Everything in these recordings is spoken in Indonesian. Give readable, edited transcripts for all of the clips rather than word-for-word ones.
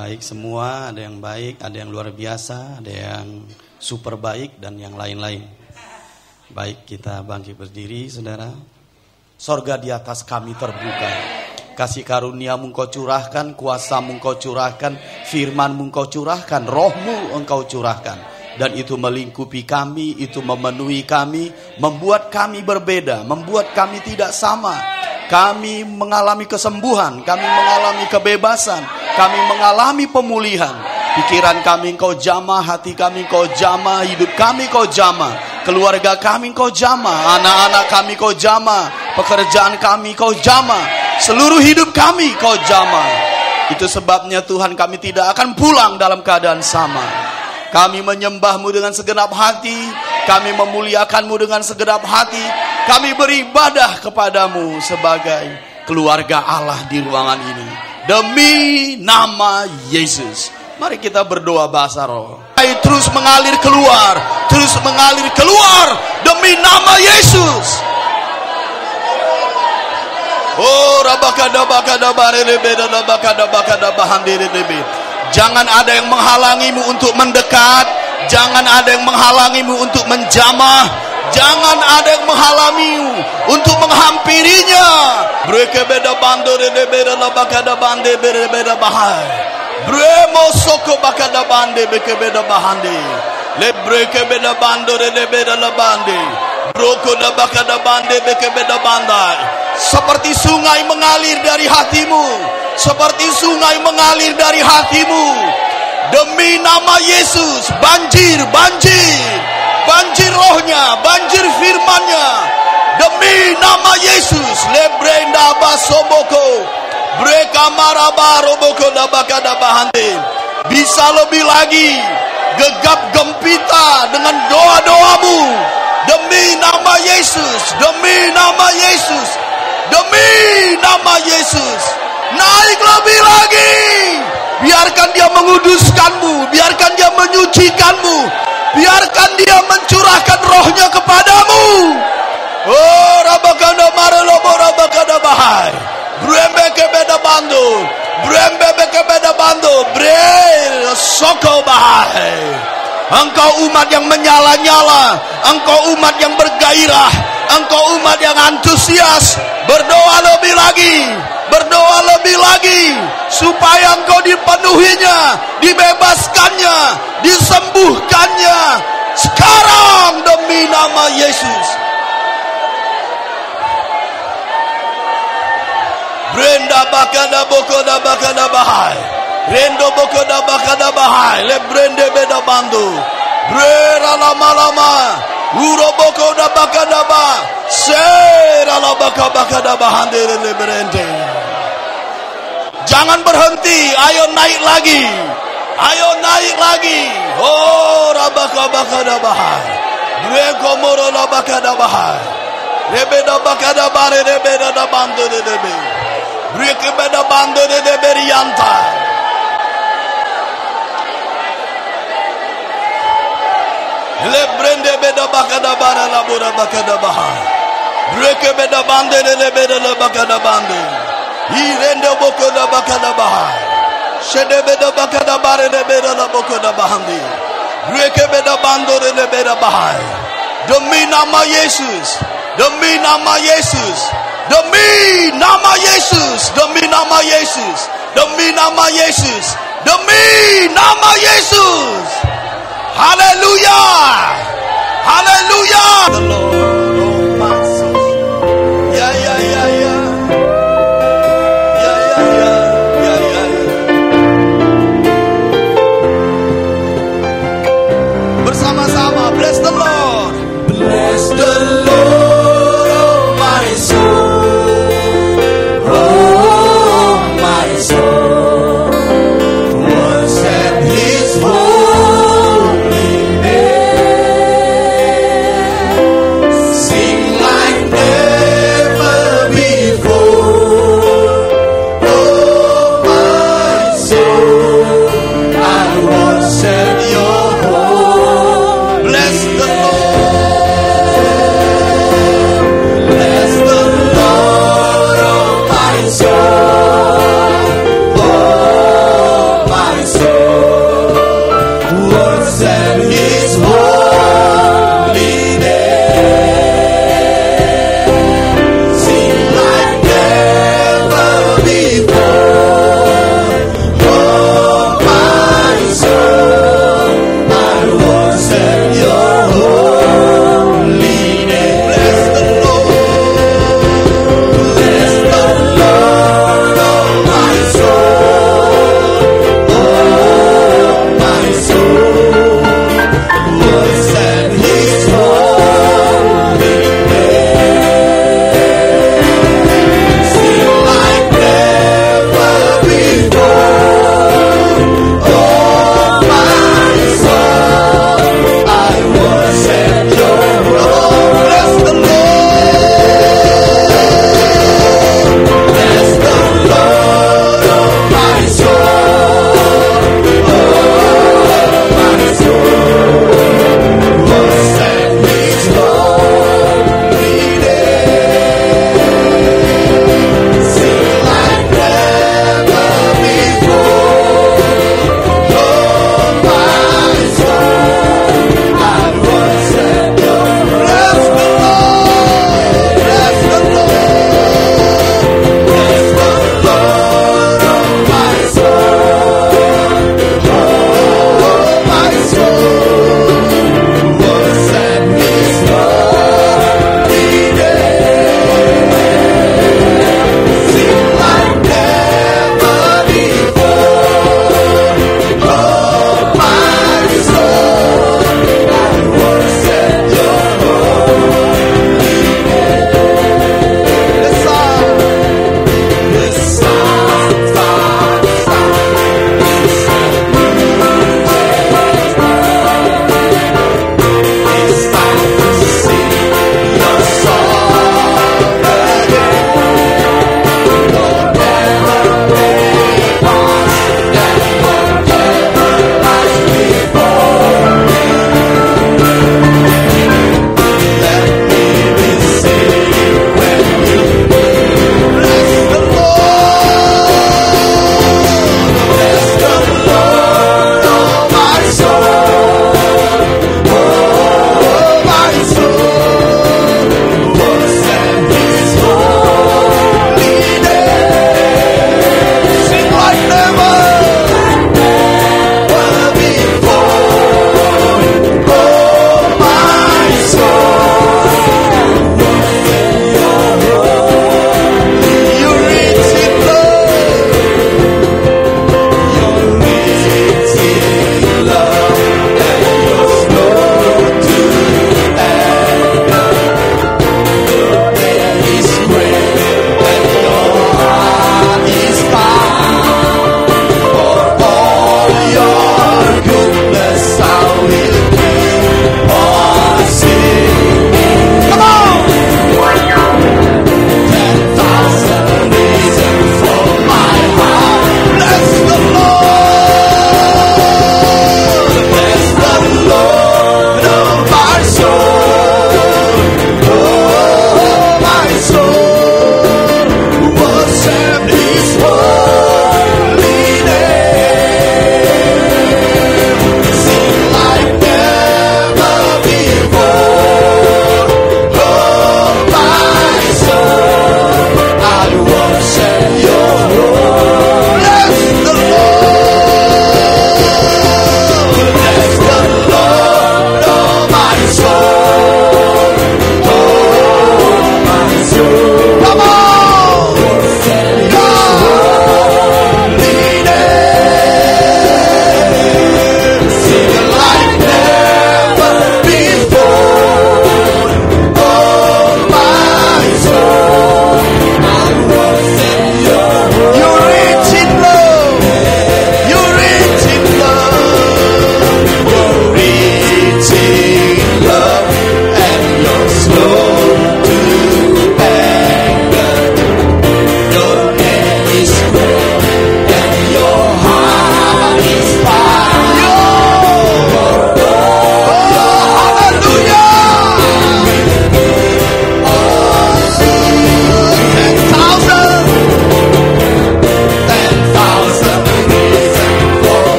baik semua, ada yang baik, ada yang luar biasa, ada yang super baik, dan yang lain-lain. Baik, kita bangkit berdiri, saudara. Sorga di atas kami terbuka. Kasih karunia-Mu Engkau curahkan, kuasa-Mu Engkau curahkan, firman-Mu Engkau curahkan, roh-Mu Engkau curahkan. Dan itu melingkupi kami, itu memenuhi kami, membuat kami berbeda, membuat kami tidak sama. Kami mengalami kesembuhan, kami mengalami kebebasan, kami mengalami pemulihan. Pikiran kami Engkau jamah, hati kami Engkau jamah, hidup kami Engkau jamah, keluarga kami Engkau jamah, anak-anak kami Engkau jamah, pekerjaan kami Engkau jamah, seluruh hidup kami Engkau jamah. Itu sebabnya Tuhan, kami tidak akan pulang dalam keadaan sama. Kami menyembah-Mu dengan segenap hati, kami memuliakan-Mu dengan segenap hati, kami beribadah kepada-Mu sebagai keluarga Allah di ruangan ini. Demi nama Yesus. Mari kita berdoa bahasa roh. Terus mengalir keluar, terus mengalir keluar demi nama Yesus. Oh, jangan ada yang menghalangimu untuk mendekat, jangan ada yang menghalangimu untuk menjamah, jangan ada yang menghalangimu untuk menghampirinya. Breke beda bando de beda labakada bande beda bahai. Bremo soko bakada bande beke beda bahande. Le breke beda bando de beda labande. Broko da bakada bande beke beda bandai. Seperti sungai mengalir dari hatimu, seperti sungai mengalir dari hatimu. Demi nama Yesus, banjir, banjir, banjir rohnya, banjir firmannya. Demi nama Yesus, lebrenda basoboko, breka marabaroboko dabakada bahande. Bisa lebih lagi, gegap gempita dengan doa-doamu. Demi nama Yesus, demi nama Yesus, demi nama Yesus. Naik lebih lagi. Biarkan dia menguduskanmu, biarkan dia menyucikanmu, biarkan dia mencurahkan rohnya kepadamu. Oh, rabakada maralobo rabakada bahai. Brembe kebeda bando, brembe kebeda bando, bre soko bahai. Engkau umat yang menyala-nyala, engkau umat yang bergairah, engkau umat yang antusias. Berdoa lebih lagi, berdoa lebih lagi, supaya engkau dipenuhinya, dibebaskannya, disembuhkannya sekarang demi nama Yesus. Brenda bakada bokoda bakada bahai, rendo bokoda bakada bahai, le brende beda bandu, brera lama-lama, uro bokoda bakada bah, sera la bakada bahande le brende. Jangan berhenti, ayo naik lagi, ayo naik lagi. Oh, rabakada bahai, breko moro la bakada bahai, rebeda bakada bare rebeda da bandu de debe. Breke beda bando de berianta. Le brende beda bakada bara la bora bakada baha. Breke beda bando de beda la bakada bando. I rende boko da bakada baha. Shede beda bakada bara de beda la boko da bahandi. Breke beda bando de beda baha. Demi nama Yesus, demi nama Yesus. Demi nama Yesus, demi nama Yesus, demi nama Yesus, demi nama Yesus. Haleluya, haleluya. The Lord of my soul. Ya ya ya ya. Ya ya ya. Ya ya ya. Bersama-sama, bless the Lord. Bless the Lord of my soul.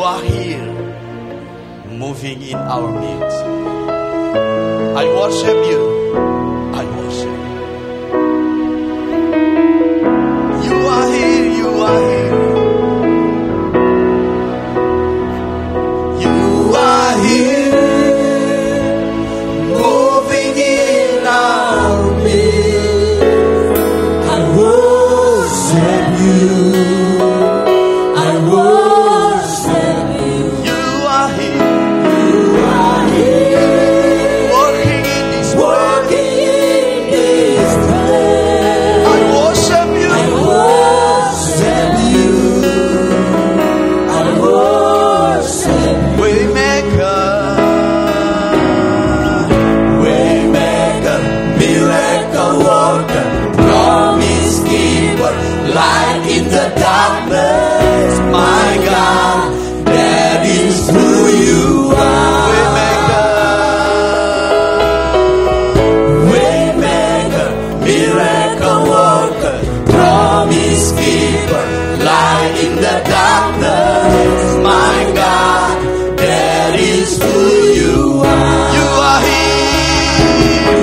are here, moving in our midst. I worship you. I worship you. You are here, you are here. You are here, moving in our midst. I worship you. I worship you. You are here. You are here, working in this place. I worship you. I worship you. I worship you. Waymaker, waymaker, miracle worker, promise keeper, light in the darkness. My God, that is who you are. Waymaker, miracle worker, promise keeper, light in the darkness. My God, that is who you are. You are here,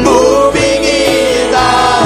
moving in our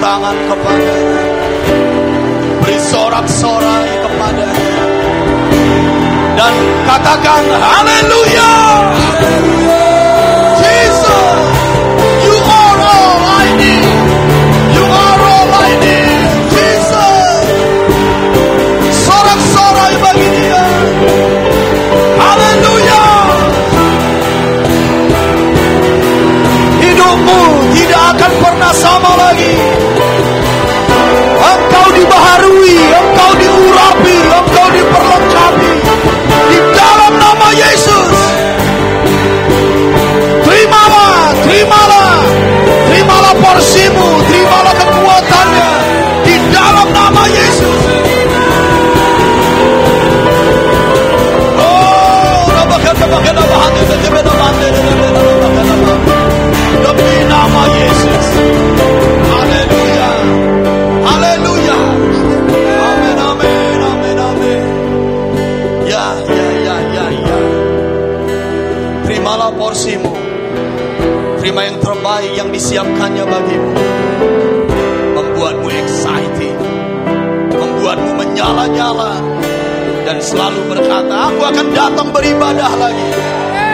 tangan kepadanya. Beri sorak-sorai kepadanya. Dan katakan haleluya. Jesus, you are all I need. You are all I need. Jesus. Sorak-sorai bagi dia. Haleluya. Hidupmu tidak akan pernah sama lagi. Engkau dibaharui, engkau diurapi, engkau diperlengkapi di dalam nama Yesus. Terimalah porsimu, terimalah kekuatannya di dalam nama Yesus. Demi nama Yesus. Haleluya. Haleluya. Amin, amin, amin, amin. Ya. Terimalah porsimu. Terima yang terbaik yang disiapkannya bagimu. Membuatmu excited, membuatmu menyala-nyala, dan selalu berkata, aku akan datang beribadah lagi.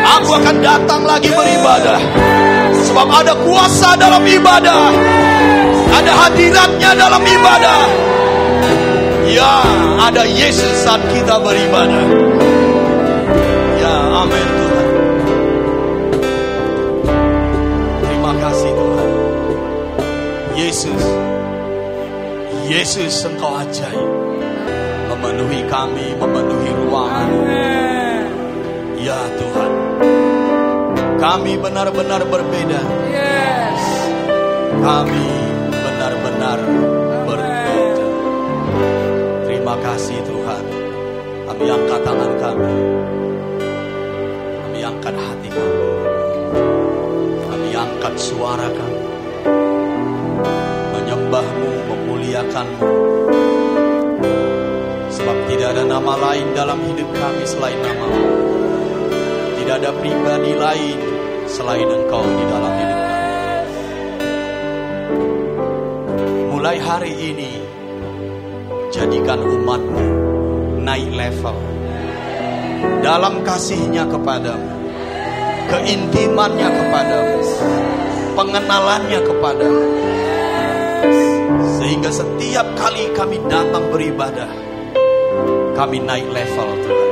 Aku akan datang lagi beribadah. Sebab ada kuasa dalam ibadah. Ada hadiratnya dalam ibadah. Ya, ada Yesus saat kita beribadah. Ya, amin Tuhan. Terima kasih Tuhan. Yesus Engkau ajaib. Memenuhi kami, memenuhi ruangan. Ya Tuhan, kami benar-benar berbeda. Kami benar-benar berbeda. Terima kasih Tuhan. Kami angkat tangan kami. Kami angkat hati kami. Kami angkat suara kami. Menyembah-Mu, memuliakan-Mu. Sebab tidak ada nama lain dalam hidup kami selain nama-Mu. Tidak ada pribadi lain selain Engkau di dalam hidup kami. Mulai hari ini, jadikan umat-Mu naik level dalam kasih-Nya kepadamu, keintimannya kepadamu, pengenalannya kepadamu. Sehingga setiap kali kami datang beribadah, kami naik level Tuhan.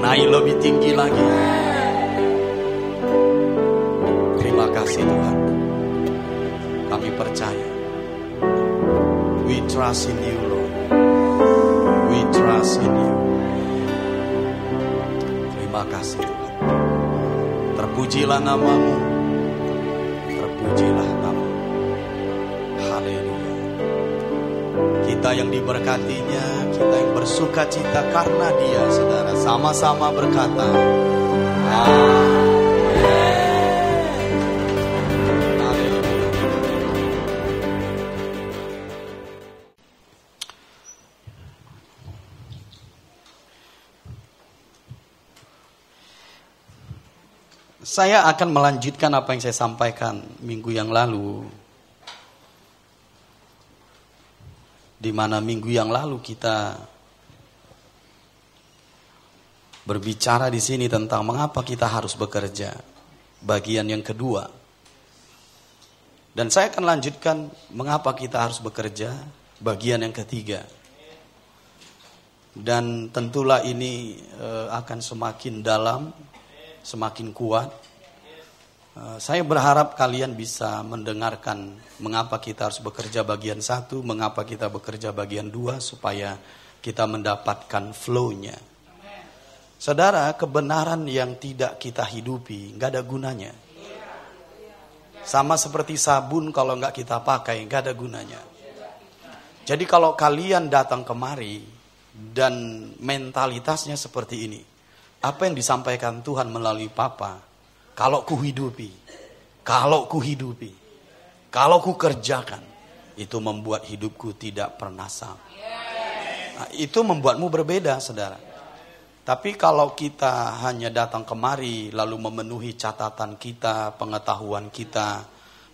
Naik lebih tinggi lagi. Terima kasih Tuhan. Kami percaya. We trust in you Lord. We trust in you. Terima kasih Tuhan. Terpujilah nama-Mu. Terpujilah nama-Mu. Haleluya. Kita yang diberkatinya, kita yang bersuka cita karena Dia, saudara, sama-sama berkata amin. Saya akan melanjutkan apa yang saya sampaikan minggu yang lalu. Di mana minggu yang lalu kita berbicara di sini tentang mengapa kita harus bekerja. Bagian yang kedua. Dan saya akan lanjutkan mengapa kita harus bekerja. Bagian yang ketiga. Dan tentulah ini akan semakin dalam, semakin kuat. Saya berharap kalian bisa mendengarkan mengapa kita harus bekerja bagian 1, mengapa kita bekerja bagian 2, supaya kita mendapatkan flow-nya. Saudara, kebenaran yang tidak kita hidupi nggak ada gunanya. Sama seperti sabun, kalau nggak kita pakai nggak ada gunanya. Jadi kalau kalian datang kemari dan mentalitasnya seperti ini, apa yang disampaikan Tuhan melalui Papa? Kalau ku hidupi, kalau ku kerjakan, itu membuat hidupku tidak pernah sama. Nah, itu membuatmu berbeda, saudara. Tapi kalau kita hanya datang kemari, lalu memenuhi catatan kita, pengetahuan kita,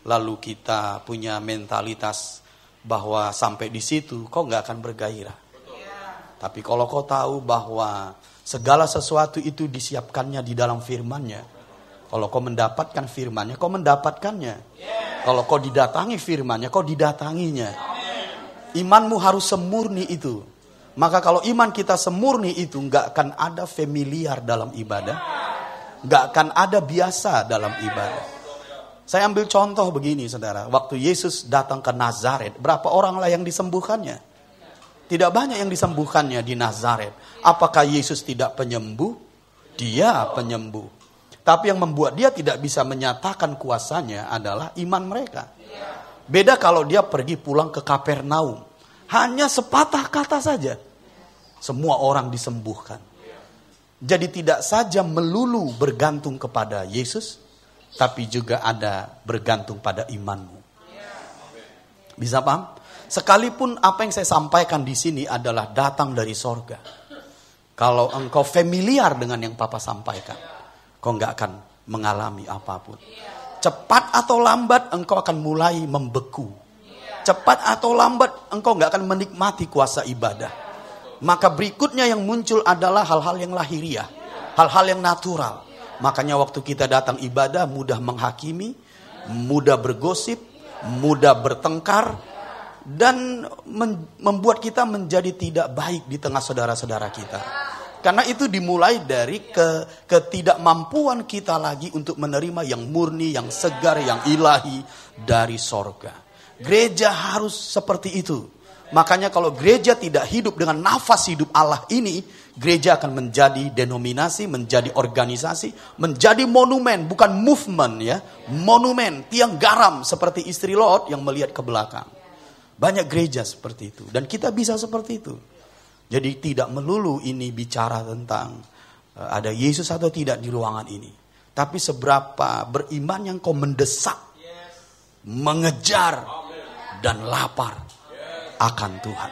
lalu kita punya mentalitas bahwa sampai di situ kau nggak akan bergairah. Tapi kalau kau tahu bahwa segala sesuatu itu disiapkannya di dalam firman-Nya, kalau kau mendapatkan firman-Nya, kau mendapatkannya. Kalau kau didatangi firman-Nya, kau didatanginya. Imanmu harus semurni itu. Maka kalau iman kita semurni itu, nggak akan ada familiar dalam ibadah, nggak akan ada biasa dalam ibadah. Saya ambil contoh begini, saudara. Waktu Yesus datang ke Nazaret, berapa oranglah yang disembuhkannya? Tidak banyak yang disembuhkannya di Nazaret. Apakah Yesus tidak penyembuh? Dia penyembuh. Tapi yang membuat dia tidak bisa menyatakan kuasanya adalah iman mereka. Beda kalau dia pergi pulang ke Kapernaum. Hanya sepatah kata saja, semua orang disembuhkan. Jadi tidak saja melulu bergantung kepada Yesus, tapi juga ada bergantung pada imanmu. Bisa paham? Sekalipun apa yang saya sampaikan di sini adalah datang dari sorga. Kalau engkau familiar dengan yang Papa sampaikan, kau nggak akan mengalami apapun. Cepat atau lambat engkau akan mulai membeku. Cepat atau lambat engkau nggak akan menikmati kuasa ibadah. Maka berikutnya yang muncul adalah hal-hal yang lahiriah, hal-hal yang natural. Makanya waktu kita datang ibadah mudah menghakimi, mudah bergosip, mudah bertengkar, dan membuat kita menjadi tidak baik di tengah saudara-saudara kita. Karena itu dimulai dari ketidakmampuan kita lagi untuk menerima yang murni, yang segar, yang ilahi dari sorga. Gereja harus seperti itu. Makanya kalau gereja tidak hidup dengan nafas hidup Allah ini, gereja akan menjadi denominasi, menjadi organisasi, menjadi monumen, bukan movement ya. Monumen, tiang garam seperti istri Lot yang melihat ke belakang. Banyak gereja seperti itu. Dan kita bisa seperti itu. Jadi tidak melulu ini bicara tentang ada Yesus atau tidak di ruangan ini. Tapi seberapa beriman yang kau mendesak, mengejar, dan lapar akan Tuhan.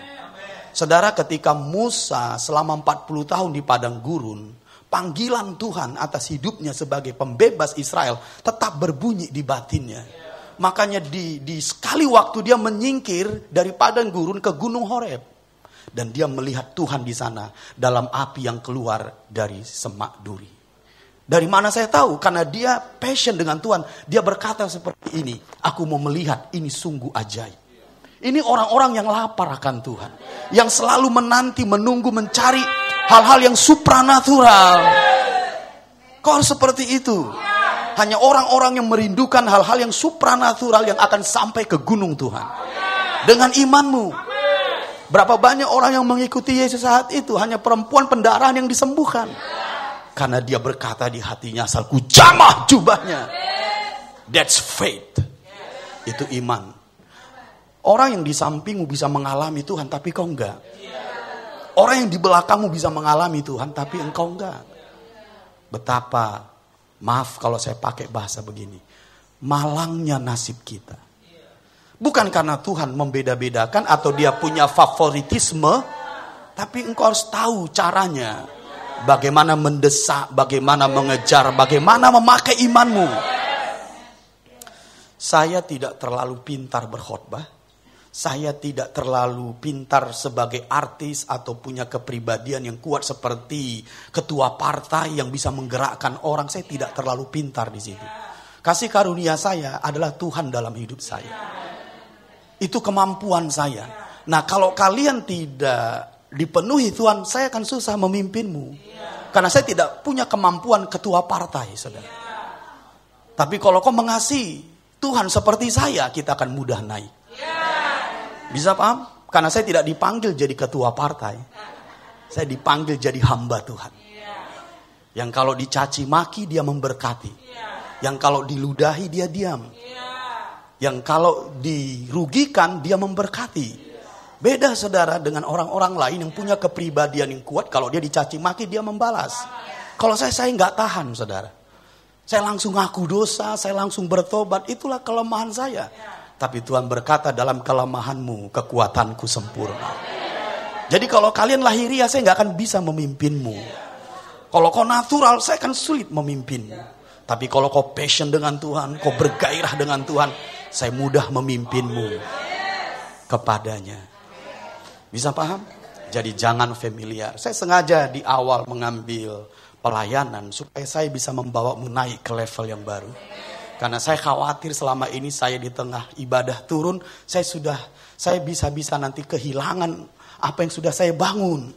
Saudara, ketika Musa selama 40 tahun di padang gurun, panggilan Tuhan atas hidupnya sebagai pembebas Israel tetap berbunyi di batinnya. Makanya di sekali waktu dia menyingkir dari padang gurun ke gunung Horeb. Dan dia melihat Tuhan di sana dalam api yang keluar dari semak duri. Dari mana saya tahu? Karena dia passion dengan Tuhan. Dia berkata seperti ini, aku mau melihat, ini sungguh ajaib. Ini orang-orang yang lapar akan Tuhan. Yang selalu menanti, menunggu, mencari hal-hal yang supranatural. Kau harus seperti itu. Hanya orang-orang yang merindukan hal-hal yang supranatural yang akan sampai ke gunung Tuhan. Dengan imanmu. Berapa banyak orang yang mengikuti Yesus saat itu. Hanya perempuan pendarahan yang disembuhkan. Karena dia berkata di hatinya, asal ku jamah jubahnya. That's faith. Itu iman. Orang yang di sampingmu bisa mengalami Tuhan, tapi kau enggak. Orang yang di belakangmu bisa mengalami Tuhan, tapi engkau enggak. Betapa, maaf kalau saya pakai bahasa begini, malangnya nasib kita. Bukan karena Tuhan membeda-bedakan atau dia punya favoritisme, tapi engkau harus tahu caranya. Bagaimana mendesak, bagaimana mengejar, bagaimana memakai imanmu. Saya tidak terlalu pintar berkhotbah. Saya tidak terlalu pintar sebagai artis atau punya kepribadian yang kuat seperti ketua partai yang bisa menggerakkan orang. Saya tidak terlalu pintar di situ. Kasih karunia saya adalah Tuhan dalam hidup saya. Itu kemampuan saya. Nah, kalau kalian tidak dipenuhi Tuhan, saya akan susah memimpinmu. Karena saya tidak punya kemampuan ketua partai, saudara. Tapi kalau kau mengasihi Tuhan seperti saya, kita akan mudah naik. Bisa paham? Karena saya tidak dipanggil jadi ketua partai. Saya dipanggil jadi hamba Tuhan. Yang kalau dicaci maki dia memberkati. Yang kalau diludahi dia diam. Yang kalau dirugikan dia memberkati. Beda saudara dengan orang-orang lain yang punya kepribadian yang kuat. Kalau dia dicaci maki dia membalas. Kalau saya nggak tahan saudara. Saya langsung ngaku dosa, saya langsung bertobat. Itulah kelemahan saya. Tapi Tuhan berkata, dalam kelemahanmu kekuatanku sempurna. Jadi kalau kalian lahiriah, saya nggak akan bisa memimpinmu. Kalau kau natural, saya akan sulit memimpinmu. Tapi kalau kau passion dengan Tuhan, kau bergairah dengan Tuhan, saya mudah memimpinmu kepadanya. Bisa paham? Jadi jangan familiar. Saya sengaja di awal mengambil pelayanan supaya saya bisa membawamu naik ke level yang baru. Karena saya khawatir selama ini saya di tengah ibadah turun, saya bisa-bisa nanti kehilangan apa yang sudah saya bangun.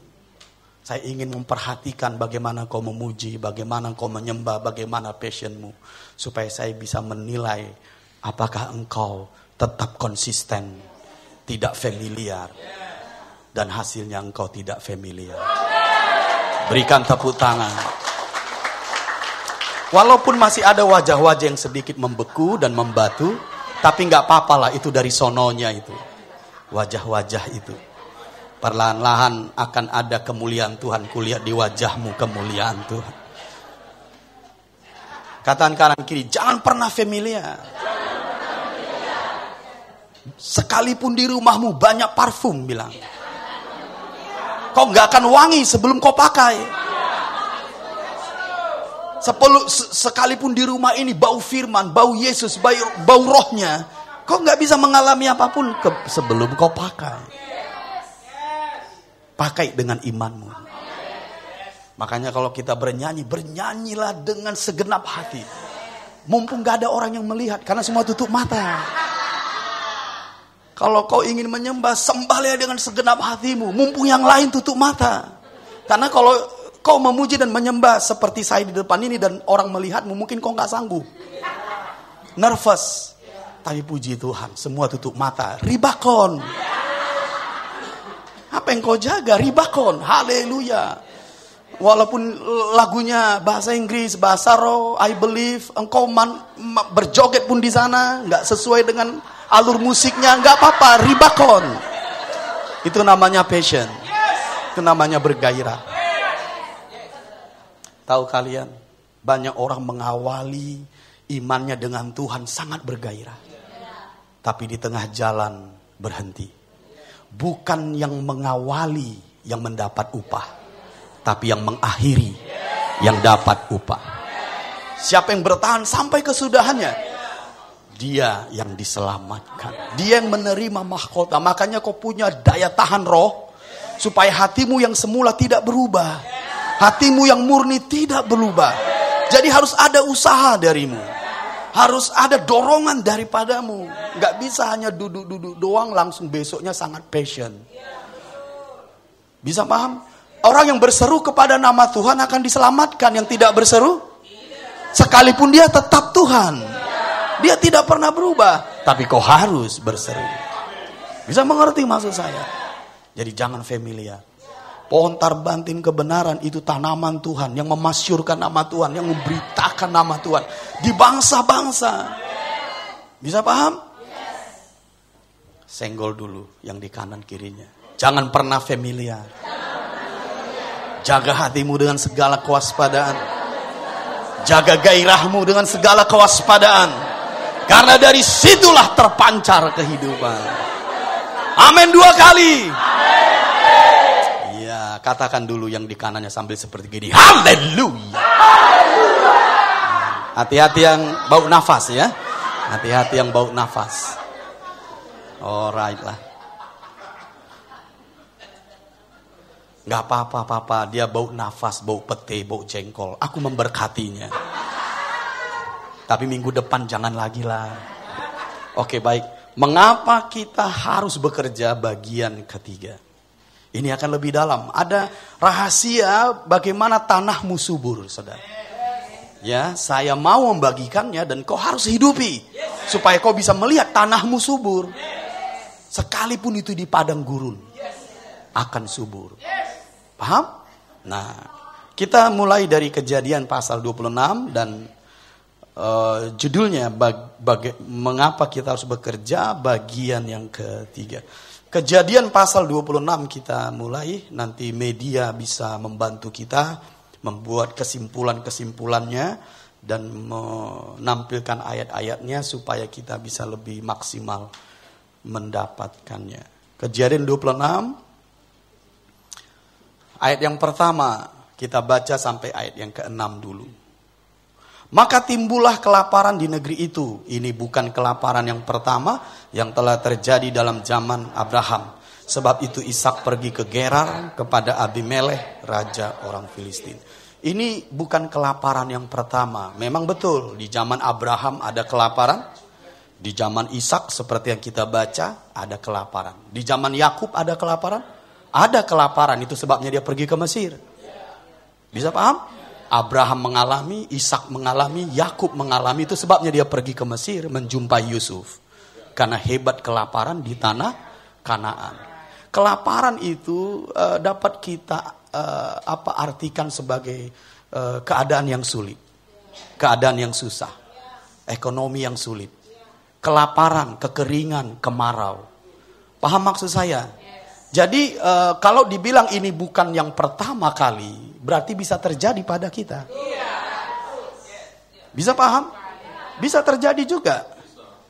Saya ingin memperhatikan bagaimana kau memuji, bagaimana kau menyembah, bagaimana passionmu. Supaya saya bisa menilai apakah engkau tetap konsisten, tidak familiar. Dan hasilnya engkau tidak familiar. Berikan tepuk tangan. Walaupun masih ada wajah-wajah yang sedikit membeku dan membatu, tapi gak apa-apa lah, itu dari sononya itu. Wajah-wajah itu. Perlahan-lahan akan ada kemuliaan Tuhan. Kulihat di wajahmu kemuliaan Tuhan. Katakan kanan kiri, jangan pernah familiar. Sekalipun di rumahmu banyak parfum, bilang. Kau gak akan wangi sebelum kau pakai. Sekalipun di rumah ini bau firman, bau Yesus, bau rohnya, kau gak bisa mengalami apapun sebelum kau pakai. Pakai dengan imanmu. Makanya kalau kita bernyanyi, bernyanyilah dengan segenap hati. Mumpung gak ada orang yang melihat, karena semua tutup mata. Kalau kau ingin menyembah, sembahlah dengan segenap hatimu. Mumpung yang lain tutup mata. Karena kalau kau memuji dan menyembah seperti saya di depan ini dan orang melihatmu, mungkin kau gak sanggup. Nervous. Tapi puji Tuhan, semua tutup mata. Ribakon. Apa yang kau jaga? Ribakon. Haleluya. Walaupun lagunya bahasa Inggris, bahasa roh, I believe, engkau berjoget pun di sana, gak sesuai dengan alur musiknya, gak apa-apa. Ribakon. Itu namanya passion. Itu namanya bergairah. Tahu kalian, banyak orang mengawali imannya dengan Tuhan sangat bergairah. Tapi di tengah jalan berhenti. Bukan yang mengawali yang mendapat upah. Tapi yang mengakhiri yang dapat upah. Siapa yang bertahan sampai kesudahannya? Dia yang diselamatkan. Dia yang menerima mahkota. Makanya kau punya daya tahan roh. Supaya hatimu yang semula tidak berubah. Hatimu yang murni tidak berubah. Jadi harus ada usaha darimu. Harus ada dorongan daripadamu. Gak bisa hanya duduk-duduk doang langsung besoknya sangat passion. Bisa paham? Orang yang berseru kepada nama Tuhan akan diselamatkan. Yang tidak berseru, sekalipun dia tetap Tuhan, dia tidak pernah berubah. Tapi kau harus berseru. Bisa mengerti maksud saya? Jadi jangan familiar. Pohon tarbantin kebenaran itu tanaman Tuhan yang memasyurkan nama Tuhan, yang memberitakan nama Tuhan di bangsa-bangsa. Bisa paham? Senggol dulu yang di kanan kirinya. Jangan pernah familiar. Jaga hatimu dengan segala kewaspadaan. Jaga gairahmu dengan segala kewaspadaan. Karena dari situlah terpancar kehidupan. Amin 2 kali. Katakan dulu yang di kanannya sambil seperti gini. Haleluya. Hati-hati yang bau nafas ya. Hati-hati yang bau nafas. Alright lah. Gak apa-apa. Dia bau nafas, bau pete, bau jengkol. Aku memberkatinya. Tapi minggu depan jangan lagi lah. Oke baik. Mengapa kita harus bekerja bagian ketiga? Ini akan lebih dalam. Ada rahasia bagaimana tanahmu subur, saudara. Ya, saya mau membagikannya dan kau harus hidupi. Supaya kau bisa melihat tanahmu subur. Sekalipun itu di padang gurun. Akan subur. Paham? Nah, kita mulai dari Kejadian pasal 26 dan judulnya mengapa kita harus bekerja bagian yang ketiga. Kejadian pasal 26 kita mulai, nanti media bisa membantu kita membuat kesimpulan-kesimpulannya dan menampilkan ayat-ayatnya supaya kita bisa lebih maksimal mendapatkannya. Kejadian 26 ayat yang pertama kita baca sampai ayat yang ke-6 dulu. Maka timbullah kelaparan di negeri itu. Ini bukan kelaparan yang pertama yang telah terjadi dalam zaman Abraham. Sebab itu Ishak pergi ke Gerar kepada Abimelekh, raja orang Filistin. Ini bukan kelaparan yang pertama. Memang betul di zaman Abraham ada kelaparan. Di zaman Ishak seperti yang kita baca ada kelaparan. Di zaman Yakub ada kelaparan. Ada kelaparan, itu sebabnya dia pergi ke Mesir. Bisa paham? Abraham mengalami, Ishak mengalami, Yakub mengalami, itu sebabnya dia pergi ke Mesir menjumpai Yusuf. Karena hebat kelaparan di tanah Kanaan. Kelaparan itu dapat kita artikan sebagai keadaan yang sulit, keadaan yang susah, ekonomi yang sulit, kelaparan, kekeringan, kemarau. Paham maksud saya? Jadi kalau dibilang ini bukan yang pertama kali, berarti bisa terjadi pada kita. Bisa paham? Bisa terjadi juga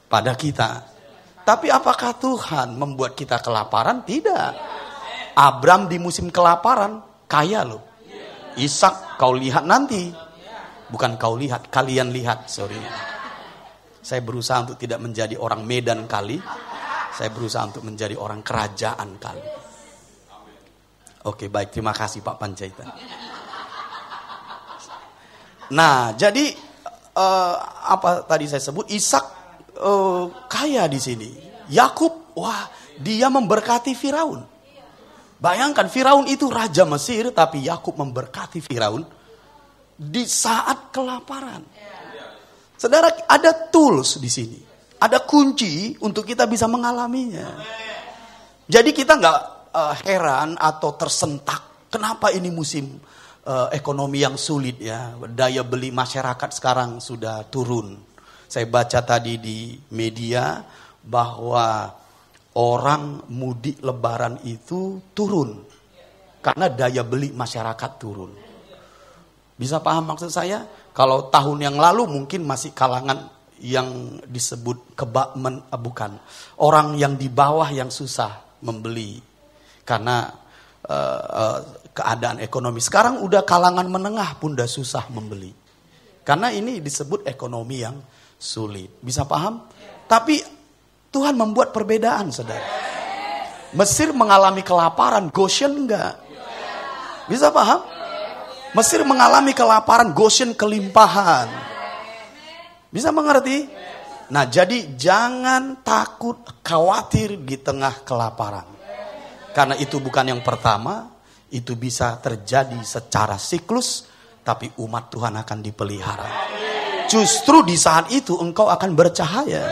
pada kita. Tapi apakah Tuhan membuat kita kelaparan? Tidak. Abram di musim kelaparan kaya loh. Ishak kau lihat nanti. Bukan kau lihat, kalian lihat. Sorry. Saya berusaha untuk tidak menjadi orang Medan kali. Saya berusaha untuk menjadi orang kerajaan kali. Oke, baik. Terima kasih Pak Panjaitan. Nah, jadi apa tadi saya sebut? Ishak kaya di sini. Yakub, wah, dia memberkati Firaun. Bayangkan, Firaun itu raja Mesir, tapi Yakub memberkati Firaun di saat kelaparan. Saudara, ada tools di sini. Ada kunci untuk kita bisa mengalaminya. Jadi kita nggak heran atau tersentak. Kenapa ini musim ekonomi yang sulit ya? Daya beli masyarakat sekarang sudah turun. Saya baca tadi di media bahwa orang mudik lebaran itu turun. Karena daya beli masyarakat turun. Bisa paham maksud saya? Kalau tahun yang lalu mungkin masih kalangan yang disebut bukan orang yang di bawah yang susah membeli karena keadaan ekonomi. Sekarang udah kalangan menengah pun udah susah membeli karena ini disebut ekonomi yang sulit. Bisa paham? Tapi Tuhan membuat perbedaan, saudara. Mesir mengalami kelaparan, Goshen enggak. Bisa paham? Mesir mengalami kelaparan, Goshen kelimpahan. Bisa mengerti? Nah, jadi jangan takut, khawatir di tengah kelaparan. Karena itu bukan yang pertama, itu bisa terjadi secara siklus, tapi umat Tuhan akan dipelihara. Justru di saat itu engkau akan bercahaya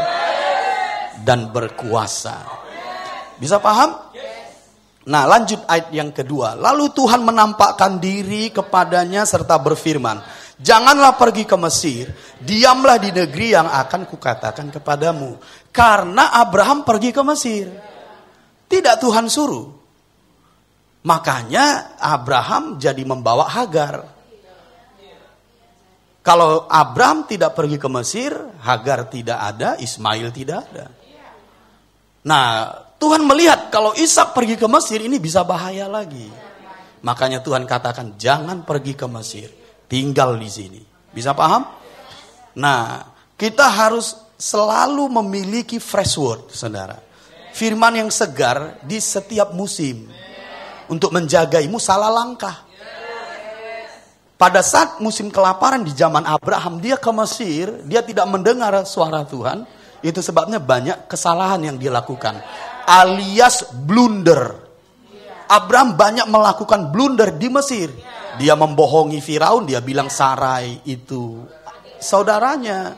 dan berkuasa. Bisa paham? Nah, lanjut ayat yang kedua. Lalu Tuhan menampakkan diri kepadanya serta berfirman, janganlah pergi ke Mesir, diamlah di negeri yang akan kukatakan kepadamu. Karena Abraham pergi ke Mesir. Tidak Tuhan suruh. Makanya Abraham jadi membawa Hagar. Kalau Abraham tidak pergi ke Mesir, Hagar tidak ada, Ismail tidak ada. Nah, Tuhan melihat kalau Ishak pergi ke Mesir ini bisa bahaya lagi. Makanya Tuhan katakan jangan pergi ke Mesir. Tinggal di sini. Bisa paham? Nah, kita harus selalu memiliki fresh word, saudara. Firman yang segar di setiap musim. Untuk menjagaimu salah langkah. Pada saat musim kelaparan di zaman Abraham, dia ke Mesir, dia tidak mendengar suara Tuhan. Itu sebabnya banyak kesalahan yang dia lakukan. Alias blunder. Abraham banyak melakukan blunder di Mesir. Dia membohongi Firaun, dia bilang Sarai itu saudaranya.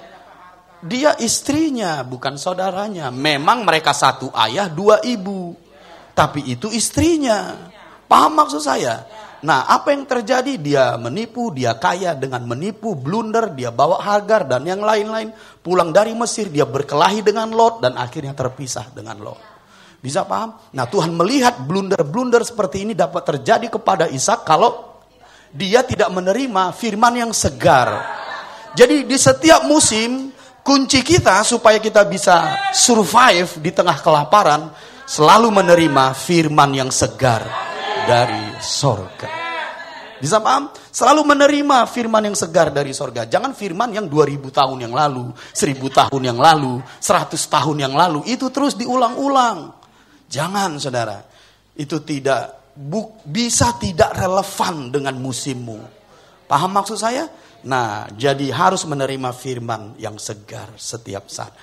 Dia istrinya, bukan saudaranya. Memang mereka satu ayah, dua ibu. Tapi itu istrinya. Paham maksud saya? Nah, apa yang terjadi? Dia menipu, dia kaya dengan menipu, blunder, dia bawa Hagar dan yang lain-lain. Pulang dari Mesir, dia berkelahi dengan Lot dan akhirnya terpisah dengan Lot. Bisa paham? Nah, Tuhan melihat blunder-blunder seperti ini dapat terjadi kepada Ishak kalau dia tidak menerima firman yang segar. Jadi di setiap musim, kunci kita supaya kita bisa survive di tengah kelaparan, selalu menerima firman yang segar dari sorga. Bisa paham? Selalu menerima firman yang segar dari sorga. Jangan firman yang 2000 tahun yang lalu, 1000 tahun yang lalu, 100 tahun yang lalu. Itu terus diulang-ulang. Jangan, saudara. Itu bisa tidak relevan dengan musimmu. Paham maksud saya? Nah, jadi harus menerima firman yang segar setiap saat.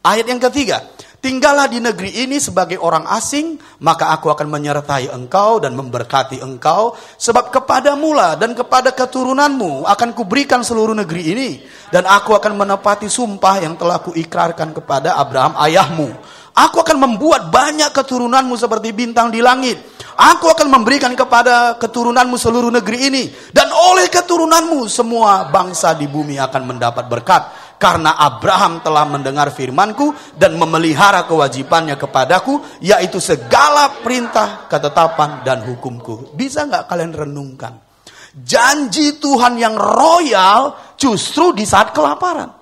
Ayat yang ketiga, tinggallah di negeri ini sebagai orang asing, maka aku akan menyertai engkau dan memberkati engkau, sebab kepadamu lah dan kepada keturunanmu akan kuberikan seluruh negeri ini, dan aku akan menepati sumpah yang telah kuikrarkan kepada Abraham ayahmu. Aku akan membuat banyak keturunanmu seperti bintang di langit. Aku akan memberikan kepada keturunanmu seluruh negeri ini, dan oleh keturunanmu semua bangsa di bumi akan mendapat berkat. Karena Abraham telah mendengar firmanku dan memelihara kewajibannya kepadaku, yaitu segala perintah, ketetapan, dan hukumku. Bisa nggak kalian renungkan? Janji Tuhan yang royal justru di saat kelaparan.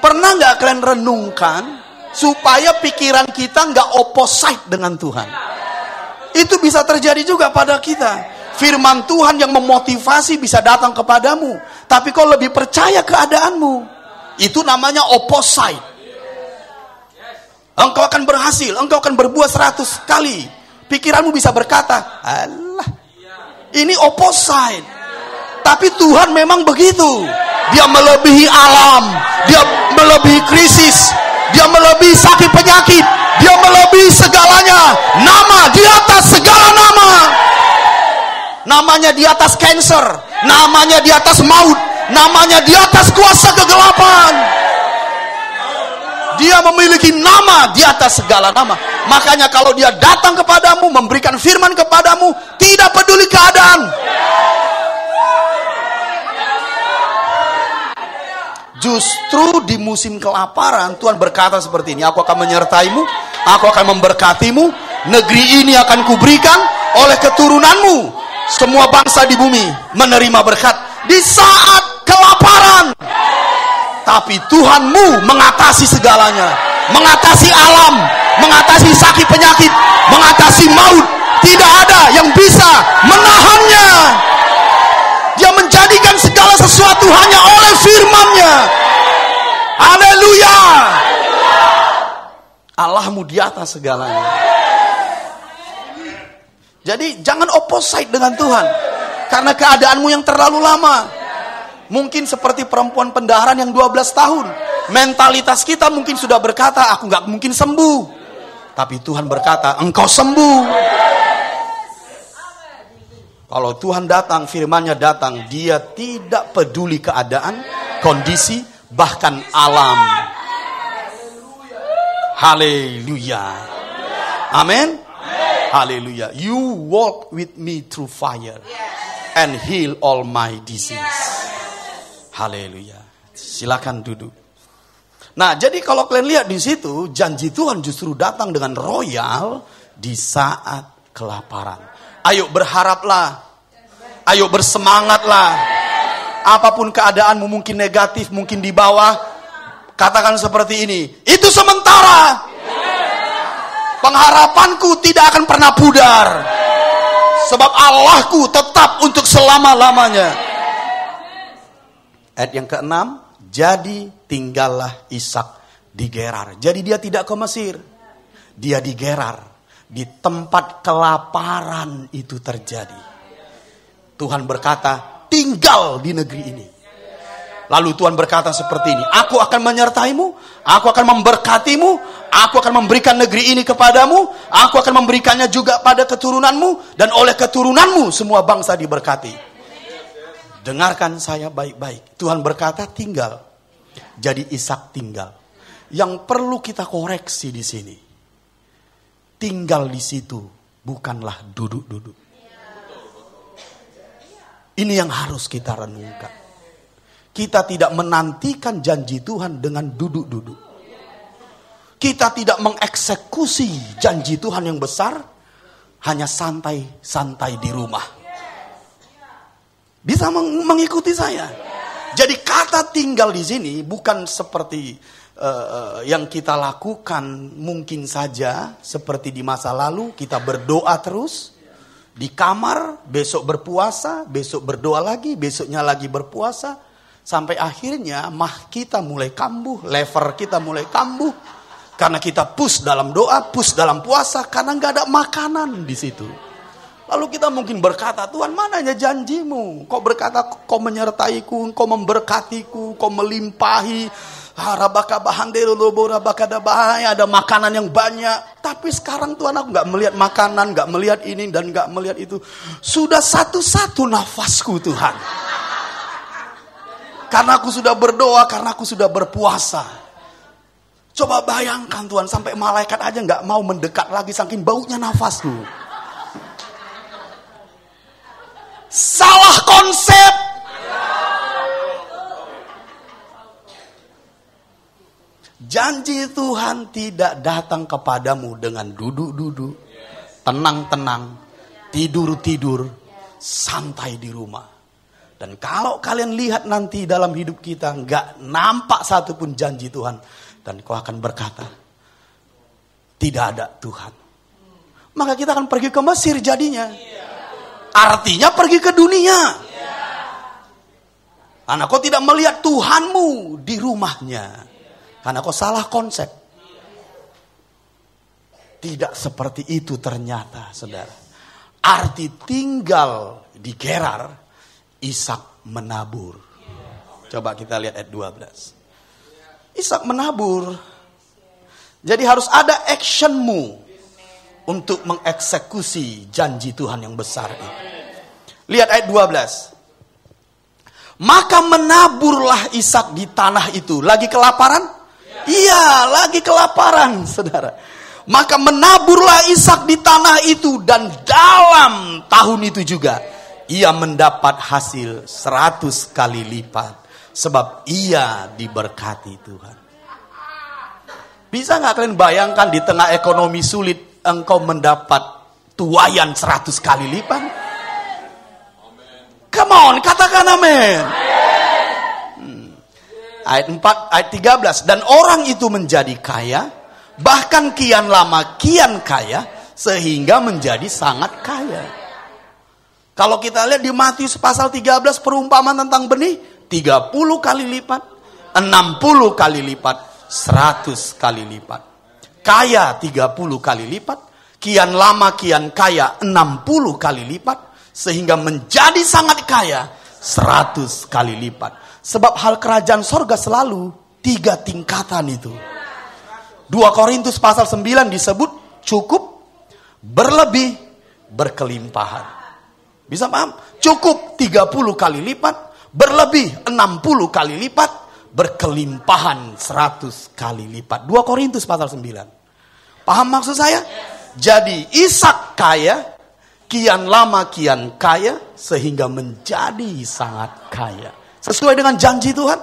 Pernah nggak kalian renungkan supaya pikiran kita nggak opposite dengan Tuhan? Itu bisa terjadi juga pada kita. Firman Tuhan yang memotivasi bisa datang kepadamu, tapi kau lebih percaya keadaanmu. Itu namanya opposite. Engkau akan berhasil, engkau akan berbuat 100 kali. Pikiranmu bisa berkata, alah, ini opposite. Tapi Tuhan memang begitu. Dia melebihi alam, dia melebihi krisis, dia melebihi sakit penyakit, dia melebihi segalanya. Nama di atas segala nama. Namanya di atas cancer, namanya di atas maut, namanya di atas kuasa kegelapan. Dia memiliki nama di atas segala nama. Makanya kalau dia datang kepadamu, memberikan firman kepadamu, tidak peduli keadaan. Justru di musim kelaparan Tuhan berkata seperti ini, aku akan menyertaimu, aku akan memberkatimu, negeri ini akan kuberikan oleh keturunanmu. Semua bangsa di bumi menerima berkat di saat kelaparan. Tapi Tuhanmu mengatasi segalanya. Mengatasi alam, mengatasi sakit penyakit, mengatasi maut. Tidak ada yang bisa menahannya. Dia menjadikan segala sesuatu hanya oleh firman-Nya. Haleluya. Allahmu di atas segalanya. Jadi jangan opposite dengan Tuhan. Karena keadaanmu yang terlalu lama. Mungkin seperti perempuan pendaharan yang 12 tahun. Mentalitas kita mungkin sudah berkata, aku gak mungkin sembuh. Tapi Tuhan berkata, engkau sembuh. Kalau Tuhan datang, firman-Nya datang, Dia tidak peduli keadaan, kondisi, bahkan alam. Haleluya. Amin. Haleluya. You walk with me through fire and heal all my disease. Haleluya. Silakan duduk. Nah, jadi kalau kalian lihat di situ, janji Tuhan justru datang dengan royal di saat kelaparan. Ayo berharaplah. Ayo bersemangatlah. Apapun keadaanmu, mungkin negatif, mungkin di bawah, katakan seperti ini, itu sementara. Pengharapanku tidak akan pernah pudar. Sebab Allahku tetap untuk selama-lamanya. Ayat yang ke-6, jadi tinggallah Ishak di Gerar. Jadi dia tidak ke Mesir. Dia di Gerar. Di tempat kelaparan itu terjadi. Tuhan berkata, tinggal di negeri ini. Lalu Tuhan berkata seperti ini, aku akan menyertaimu, aku akan memberkatimu, aku akan memberikan negeri ini kepadamu, aku akan memberikannya juga pada keturunanmu, dan oleh keturunanmu semua bangsa diberkati. Dengarkan saya baik-baik. Tuhan berkata tinggal. Jadi Ishak tinggal. Yang perlu kita koreksi di sini, tinggal di situ bukanlah duduk-duduk. Ini yang harus kita renungkan. Kita tidak menantikan janji Tuhan dengan duduk-duduk. Kita tidak mengeksekusi janji Tuhan yang besar hanya santai-santai di rumah. Bisa mengikuti saya? Jadi kata tinggal di sini bukan seperti yang kita lakukan mungkin saja seperti di masa lalu, kita berdoa terus di kamar, besok berpuasa, besok berdoa lagi, besoknya lagi berpuasa, sampai akhirnya mah kita mulai kambuh, lever kita mulai kambuh karena kita push dalam doa, push dalam puasa karena nggak ada makanan di situ. Lalu kita mungkin berkata, Tuhan mananya janjimu? Kau berkata kau menyertaiku, kau memberkatiku, kau melimpahi. Ada makanan yang banyak. Tapi sekarang Tuhan aku gak melihat makanan, gak melihat ini dan gak melihat itu. Sudah satu-satu nafasku Tuhan. Karena aku sudah berdoa, karena aku sudah berpuasa. Coba bayangkan Tuhan, sampai malaikat aja gak mau mendekat lagi saking baunya nafasku. Salah konsep. Janji Tuhan tidak datang kepadamu dengan duduk-duduk, tenang-tenang, tidur-tidur, santai di rumah. Dan kalau kalian lihat nanti dalam hidup kita, nggak nampak satupun janji Tuhan. Dan kau akan berkata, tidak ada Tuhan. Maka kita akan pergi ke Mesir jadinya. Artinya pergi ke dunia. Karena kau tidak melihat Tuhanmu di rumahnya. Karena kau salah konsep. Tidak seperti itu ternyata, saudara. Arti tinggal di Gerar, Ishak menabur. Coba kita lihat ayat 12. Ishak menabur. Jadi harus ada actionmu untuk mengeksekusi janji Tuhan yang besar itu. Lihat ayat 12. Maka menaburlah Ishak di tanah itu. Lagi kelaparan? Iya, lagi kelaparan, saudara. Maka menaburlah Ishak di tanah itu, dan dalam tahun itu juga ia mendapat hasil 100 kali lipat, sebab ia diberkati Tuhan. Bisa nggak kalian bayangkan di tengah ekonomi sulit engkau mendapat tuaian 100 kali lipat? Come on, katakan amin. Ayat 4, ayat 13. Dan orang itu menjadi kaya, bahkan kian lama kian kaya, sehingga menjadi sangat kaya. Kalau kita lihat di Matius pasal 13, perumpamaan tentang benih, 30 kali lipat, 60 kali lipat, 100 kali lipat. Kaya 30 kali lipat, kian lama kian kaya 60 kali lipat, sehingga menjadi sangat kaya 100 kali lipat. Sebab hal kerajaan sorga selalu 3 tingkatan itu. 2 Korintus pasal 9 disebut cukup, berlebih, berkelimpahan. Bisa paham? Cukup 30 kali lipat, berlebih 60 kali lipat, berkelimpahan 100 kali lipat. 2 Korintus pasal 9. Paham maksud saya? Jadi Ishak kaya, kian lama kian kaya, sehingga menjadi sangat kaya. Sesuai dengan janji Tuhan?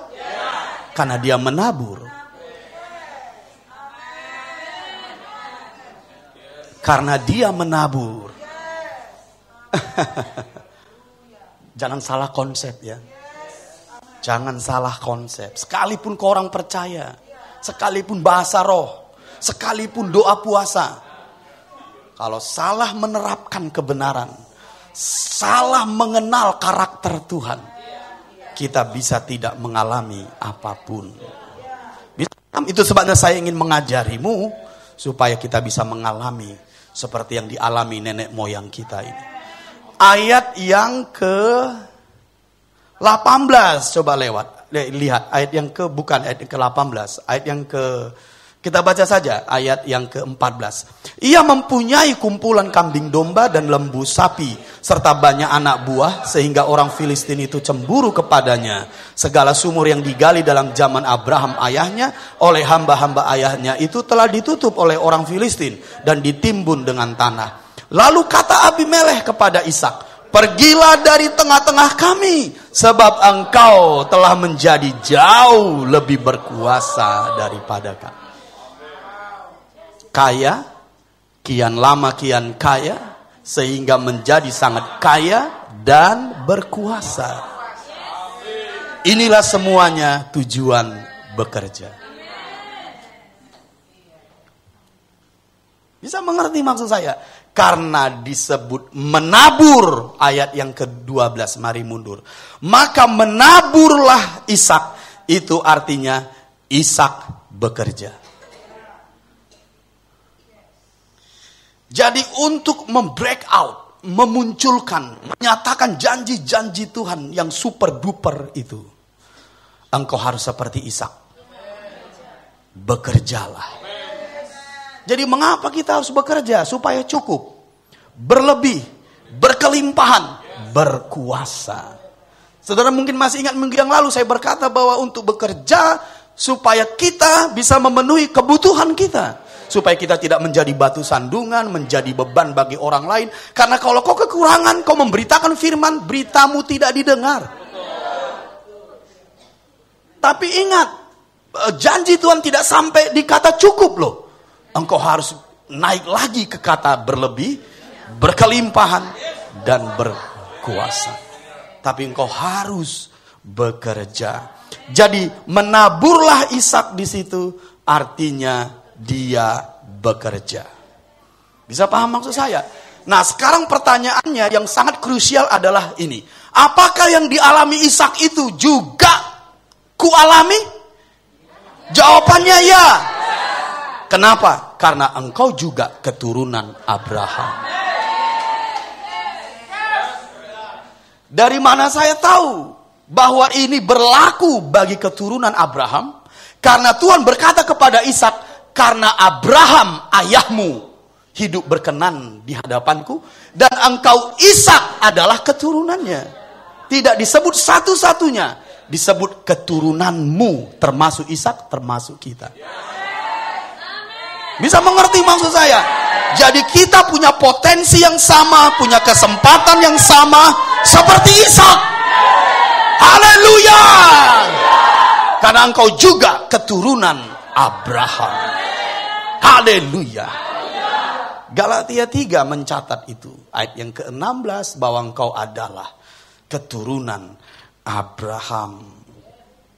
Karena dia menabur. Karena dia menabur. Jangan salah konsep ya. Jangan salah konsep. Sekalipun kau orang percaya, sekalipun bahasa roh, sekalipun doa puasa, kalau salah menerapkan kebenaran, salah mengenal karakter Tuhan, kita bisa tidak mengalami apapun. Itu sebabnya saya ingin mengajarimu supaya kita bisa mengalami seperti yang dialami nenek moyang kita ini. Ayat yang ke-18 coba lewat. Lihat ayat yang bukan ayat yang ke-18, ayat yang kita baca saja ayat yang ke-14. Ia mempunyai kumpulan kambing domba dan lembu sapi, serta banyak anak buah, sehingga orang Filistin itu cemburu kepadanya. Segala sumur yang digali dalam zaman Abraham ayahnya, oleh hamba-hamba ayahnya itu telah ditutup oleh orang Filistin, dan ditimbun dengan tanah. Lalu kata Abimelekh kepada Ishak, pergilah dari tengah-tengah kami, sebab engkau telah menjadi jauh lebih berkuasa daripada kami. Kaya, kian lama kian kaya, sehingga menjadi sangat kaya dan berkuasa. Inilah semuanya tujuan bekerja. Bisa mengerti maksud saya? Karena disebut menabur, ayat yang ke-12, mari mundur. Maka menaburlah Ishak, itu artinya Ishak bekerja. Jadi untuk membreak out, memunculkan, menyatakan janji-janji Tuhan yang super duper itu, engkau harus seperti Ishak. Bekerjalah. Jadi mengapa kita harus bekerja? Supaya cukup, berlebih, berkelimpahan, berkuasa. Saudara mungkin masih ingat minggu yang lalu saya berkata bahwa untuk bekerja supaya kita bisa memenuhi kebutuhan kita. Supaya kita tidak menjadi batu sandungan, menjadi beban bagi orang lain. Karena kalau kau kekurangan, kau memberitakan firman, beritamu tidak didengar. Tapi ingat, janji Tuhan tidak sampai di kata cukup loh. Engkau harus naik lagi ke kata berlebih, berkelimpahan, dan berkuasa. Tapi engkau harus bekerja. Jadi menaburlah Ishak di situ, artinya dia bekerja. Bisa paham maksud saya? Nah sekarang pertanyaannya yang sangat krusial adalah ini. Apakah yang dialami Ishak itu juga kualami? Jawabannya ya. Kenapa? Karena engkau juga keturunan Abraham. Dari mana saya tahu bahwa ini berlaku bagi keturunan Abraham? Karena Tuhan berkata kepada Ishak, karena Abraham ayahmu hidup berkenan di hadapanku, dan engkau Ishak adalah keturunannya. Tidak disebut satu-satunya, disebut keturunanmu, termasuk Ishak, termasuk kita. Bisa mengerti maksud saya? Jadi kita punya potensi yang sama, punya kesempatan yang sama seperti Ishak. Haleluya! Karena engkau juga keturunan Abraham. Haleluya! Galatia 3 mencatat itu, ayat yang ke-16, bahwa engkau adalah keturunan Abraham.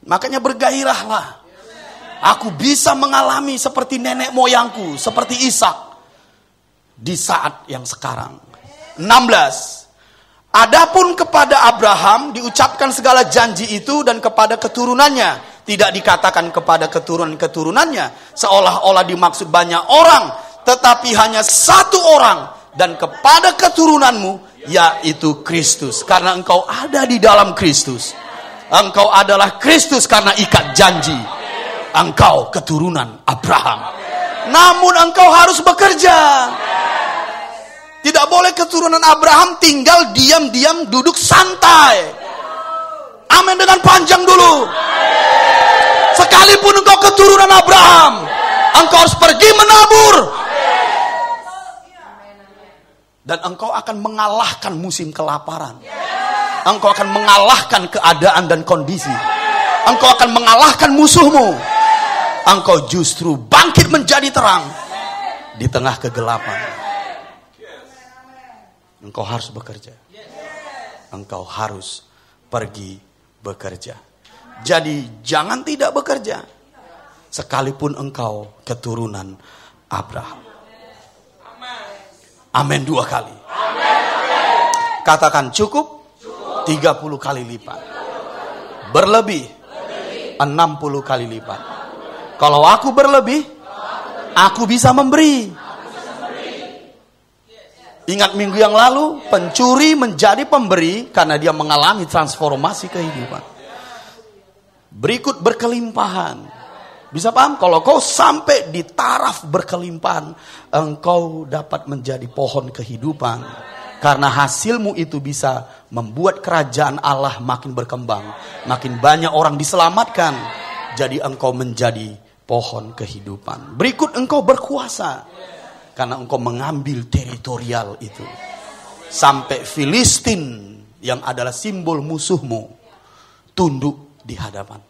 Makanya bergairahlah. Aku bisa mengalami seperti nenek moyangku, seperti Ishak di saat yang sekarang. 16. Adapun kepada Abraham diucapkan segala janji itu dan kepada keturunannya. Tidak dikatakan kepada keturunan-keturunannya, seolah-olah dimaksud banyak orang, tetapi hanya satu orang, dan kepada keturunanmu, yaitu Kristus. Karena engkau ada di dalam Kristus. Engkau adalah Kristus karena ikat janji. Engkau keturunan Abraham. Namun engkau harus bekerja. Tidak boleh keturunan Abraham tinggal diam-diam duduk santai. Amin dengan panjang dulu. Sekalipun engkau keturunan Abraham, engkau harus pergi menabur. Dan engkau akan mengalahkan musim kelaparan. Engkau akan mengalahkan keadaan dan kondisi. Engkau akan mengalahkan musuhmu. Engkau justru bangkit menjadi terang di tengah kegelapan. Engkau harus bekerja. Engkau harus pergi bekerja. Jadi jangan tidak bekerja, sekalipun engkau keturunan Abraham. Amin 2 kali. Katakan cukup 30 kali lipat. Berlebih 60 kali lipat. Kalau aku berlebih, aku bisa memberi. Ingat minggu yang lalu, pencuri menjadi pemberi karena dia mengalami transformasi kehidupan. Berikut berkelimpahan. Bisa paham? Kalau kau sampai di taraf berkelimpahan, engkau dapat menjadi pohon kehidupan. Karena hasilmu itu bisa membuat kerajaan Allah makin berkembang. Makin banyak orang diselamatkan. Jadi engkau menjadi pohon kehidupan. Berikut engkau berkuasa. Karena engkau mengambil teritorial itu. Sampai Filistin yang adalah simbol musuhmu tunduk di hadapan.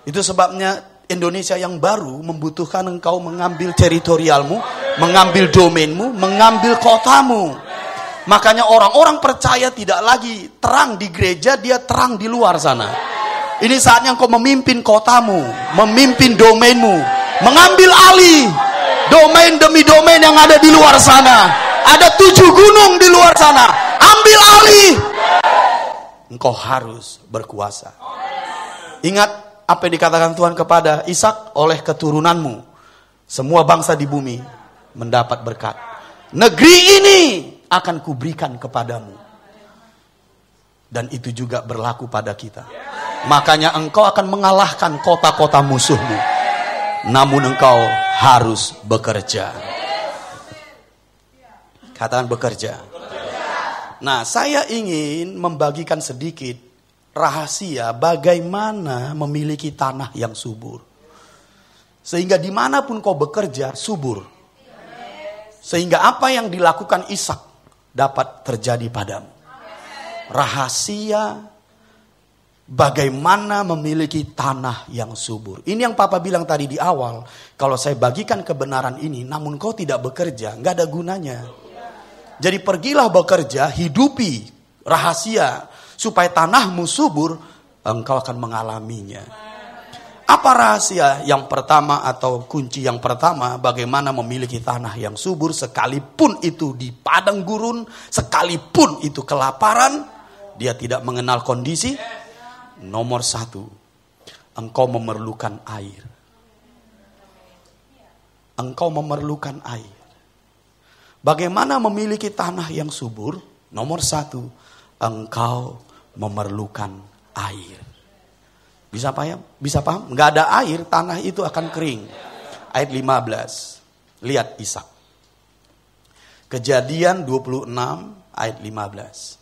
Itu sebabnya Indonesia yang baru membutuhkan engkau mengambil teritorialmu, mengambil domainmu, mengambil kotamu. Makanya orang-orang percaya tidak lagi terang di gereja, dia terang di luar sana. Ini saatnya engkau memimpin kotamu, memimpin domainmu, mengambil alih domain demi domain yang ada di luar sana. Ada 7 gunung di luar sana. Ambil alih. Engkau harus berkuasa. Ingat apa yang dikatakan Tuhan kepada Ishak, oleh keturunanmu semua bangsa di bumi mendapat berkat. Negeri ini akan kuberikan kepadamu. Dan itu juga berlaku pada kita. Makanya engkau akan mengalahkan kota-kota musuhmu. Namun engkau harus bekerja. Katakan bekerja. Nah, saya ingin membagikan sedikit rahasia bagaimana memiliki tanah yang subur. Sehingga dimanapun kau bekerja, subur. Sehingga apa yang dilakukan Ishak dapat terjadi padamu. Rahasia bagaimana memiliki tanah yang subur. Ini yang Papa bilang tadi di awal. Kalau saya bagikan kebenaran ini, namun kau tidak bekerja, nggak ada gunanya. Jadi pergilah bekerja, hidupi rahasia supaya tanahmu subur, engkau akan mengalaminya. Apa rahasia yang pertama atau kunci yang pertama bagaimana memiliki tanah yang subur, sekalipun itu di padang gurun, sekalipun itu kelaparan, dia tidak mengenal kondisi. Nomor 1, engkau memerlukan air. Engkau memerlukan air. Bagaimana memiliki tanah yang subur? Nomor 1, engkau memerlukan air. Bisa paham? Bisa paham? Nggak ada air, tanah itu akan kering. Ayat 15. Lihat Ishak. Kejadian 26 ayat 15.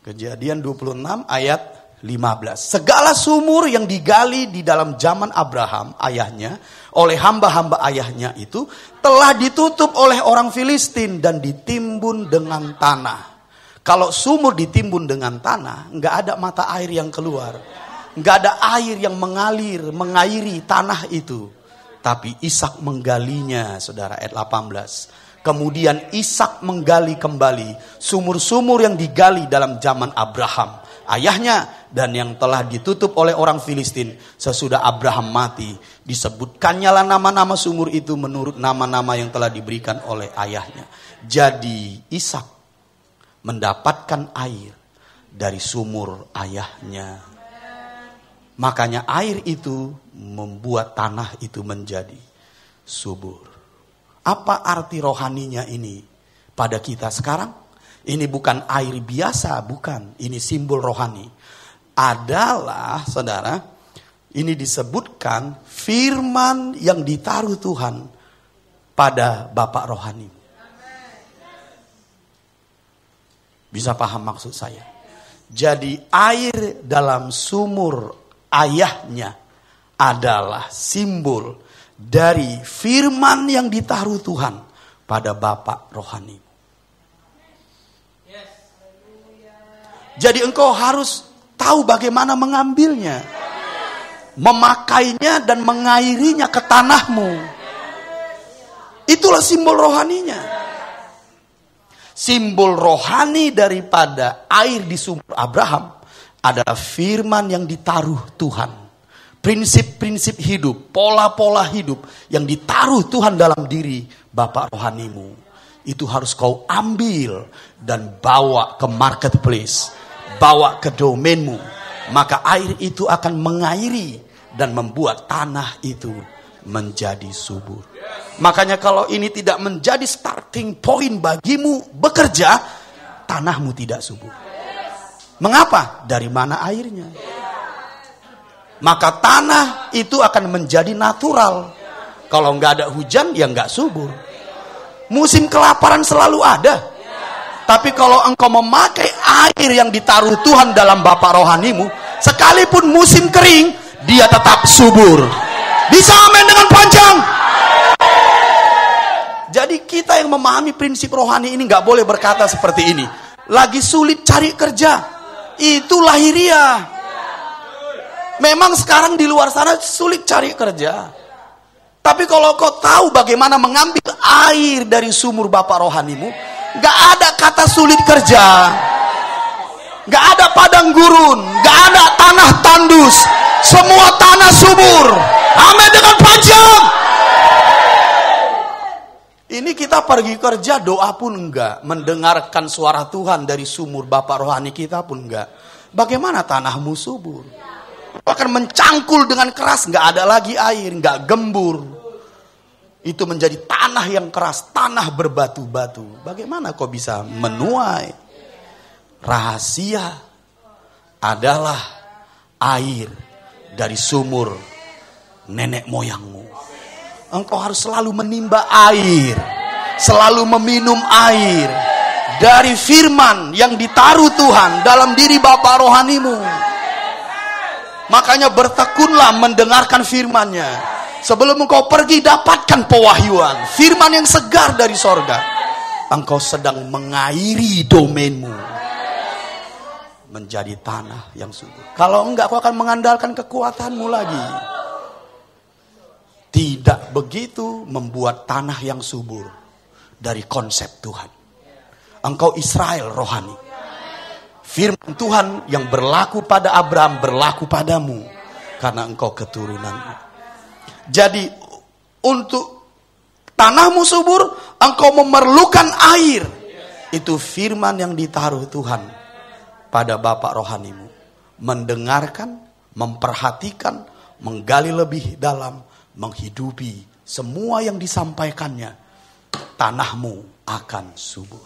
Kejadian 26 ayat 15. Segala sumur yang digali di dalam zaman Abraham, ayahnya, oleh hamba-hamba ayahnya itu, telah ditutup oleh orang Filistin dan ditimbun dengan tanah. Kalau sumur ditimbun dengan tanah, nggak ada mata air yang keluar. Nggak ada air yang mengalir, mengairi tanah itu. Tapi Ishak menggalinya, saudara, ayat 18. Kemudian Ishak menggali kembali sumur-sumur yang digali dalam zaman Abraham, ayahnya, dan yang telah ditutup oleh orang Filistin sesudah Abraham mati. Disebutkannya lah nama-nama sumur itu menurut nama-nama yang telah diberikan oleh ayahnya. Jadi Ishak mendapatkan air dari sumur ayahnya. Makanya air itu membuat tanah itu menjadi subur. Apa arti rohaninya ini pada kita sekarang? Ini bukan air biasa, bukan. Ini simbol rohani. Adalah, saudara, ini disebutkan firman yang ditaruh Tuhan pada Bapak rohani. Bisa paham maksud saya? Jadi air dalam sumur ayahnya adalah simbol dari firman yang ditaruh Tuhan pada Bapak rohani. Jadi engkau harus tahu bagaimana mengambilnya, memakainya dan mengairinya ke tanahmu. Itulah simbol rohaninya. Simbol rohani daripada air di sumur Abraham adalah firman yang ditaruh Tuhan. Prinsip-prinsip hidup, pola-pola hidup yang ditaruh Tuhan dalam diri Bapak rohanimu. Itu harus kau ambil dan bawa ke marketplace, bawa ke domainmu. Maka air itu akan mengairi dan membuat tanah itu menjadi subur. Makanya kalau ini tidak menjadi starting point bagimu bekerja, tanahmu tidak subur. Mengapa? Dari mana airnya? Maka tanah itu akan menjadi natural. Kalau nggak ada hujan, ya nggak subur. Musim kelaparan selalu ada. Tapi kalau engkau memakai air yang ditaruh Tuhan dalam Bapak rohanimu, sekalipun musim kering, dia tetap subur. Bisa amin dengan panjang. Jadi kita yang memahami prinsip rohani ini nggak boleh berkata seperti ini. Lagi sulit cari kerja, itu lahiriah. Memang sekarang di luar sana sulit cari kerja. Tapi kalau kau tahu bagaimana mengambil air dari sumur Bapak rohanimu, gak ada kata sulit kerja. Gak ada padang gurun, gak ada tanah tandus. Semua tanah subur. Amin dengan panjang. Ini kita pergi kerja, doa pun enggak. Mendengarkan suara Tuhan dari sumur Bapak rohani kita pun enggak. Bagaimana tanahmu subur? Akan mencangkul dengan keras, enggak ada lagi air, enggak gembur. Itu menjadi tanah yang keras, tanah berbatu-batu. Bagaimana kau bisa menuai? Rahasia adalah air dari sumur nenek moyangmu. Engkau harus selalu menimba air, selalu meminum air dari firman yang ditaruh Tuhan dalam diri Bapa rohanimu. Makanya bertekunlah mendengarkan firman-Nya. Sebelum engkau pergi, dapatkan pewahyuan, firman yang segar dari sorga. Engkau sedang mengairi domainmu menjadi tanah yang subur. Kalau enggak, kau akan mengandalkan kekuatanmu lagi. Tidak begitu membuat tanah yang subur dari konsep Tuhan. Engkau Israel rohani. Firman Tuhan yang berlaku pada Abraham berlaku padamu karena engkau keturunannya. Jadi untuk tanahmu subur, engkau memerlukan air. Itu firman yang ditaruh Tuhan pada Bapak rohanimu. Mendengarkan, memperhatikan, menggali lebih dalam, menghidupi semua yang disampaikannya, tanahmu akan subur.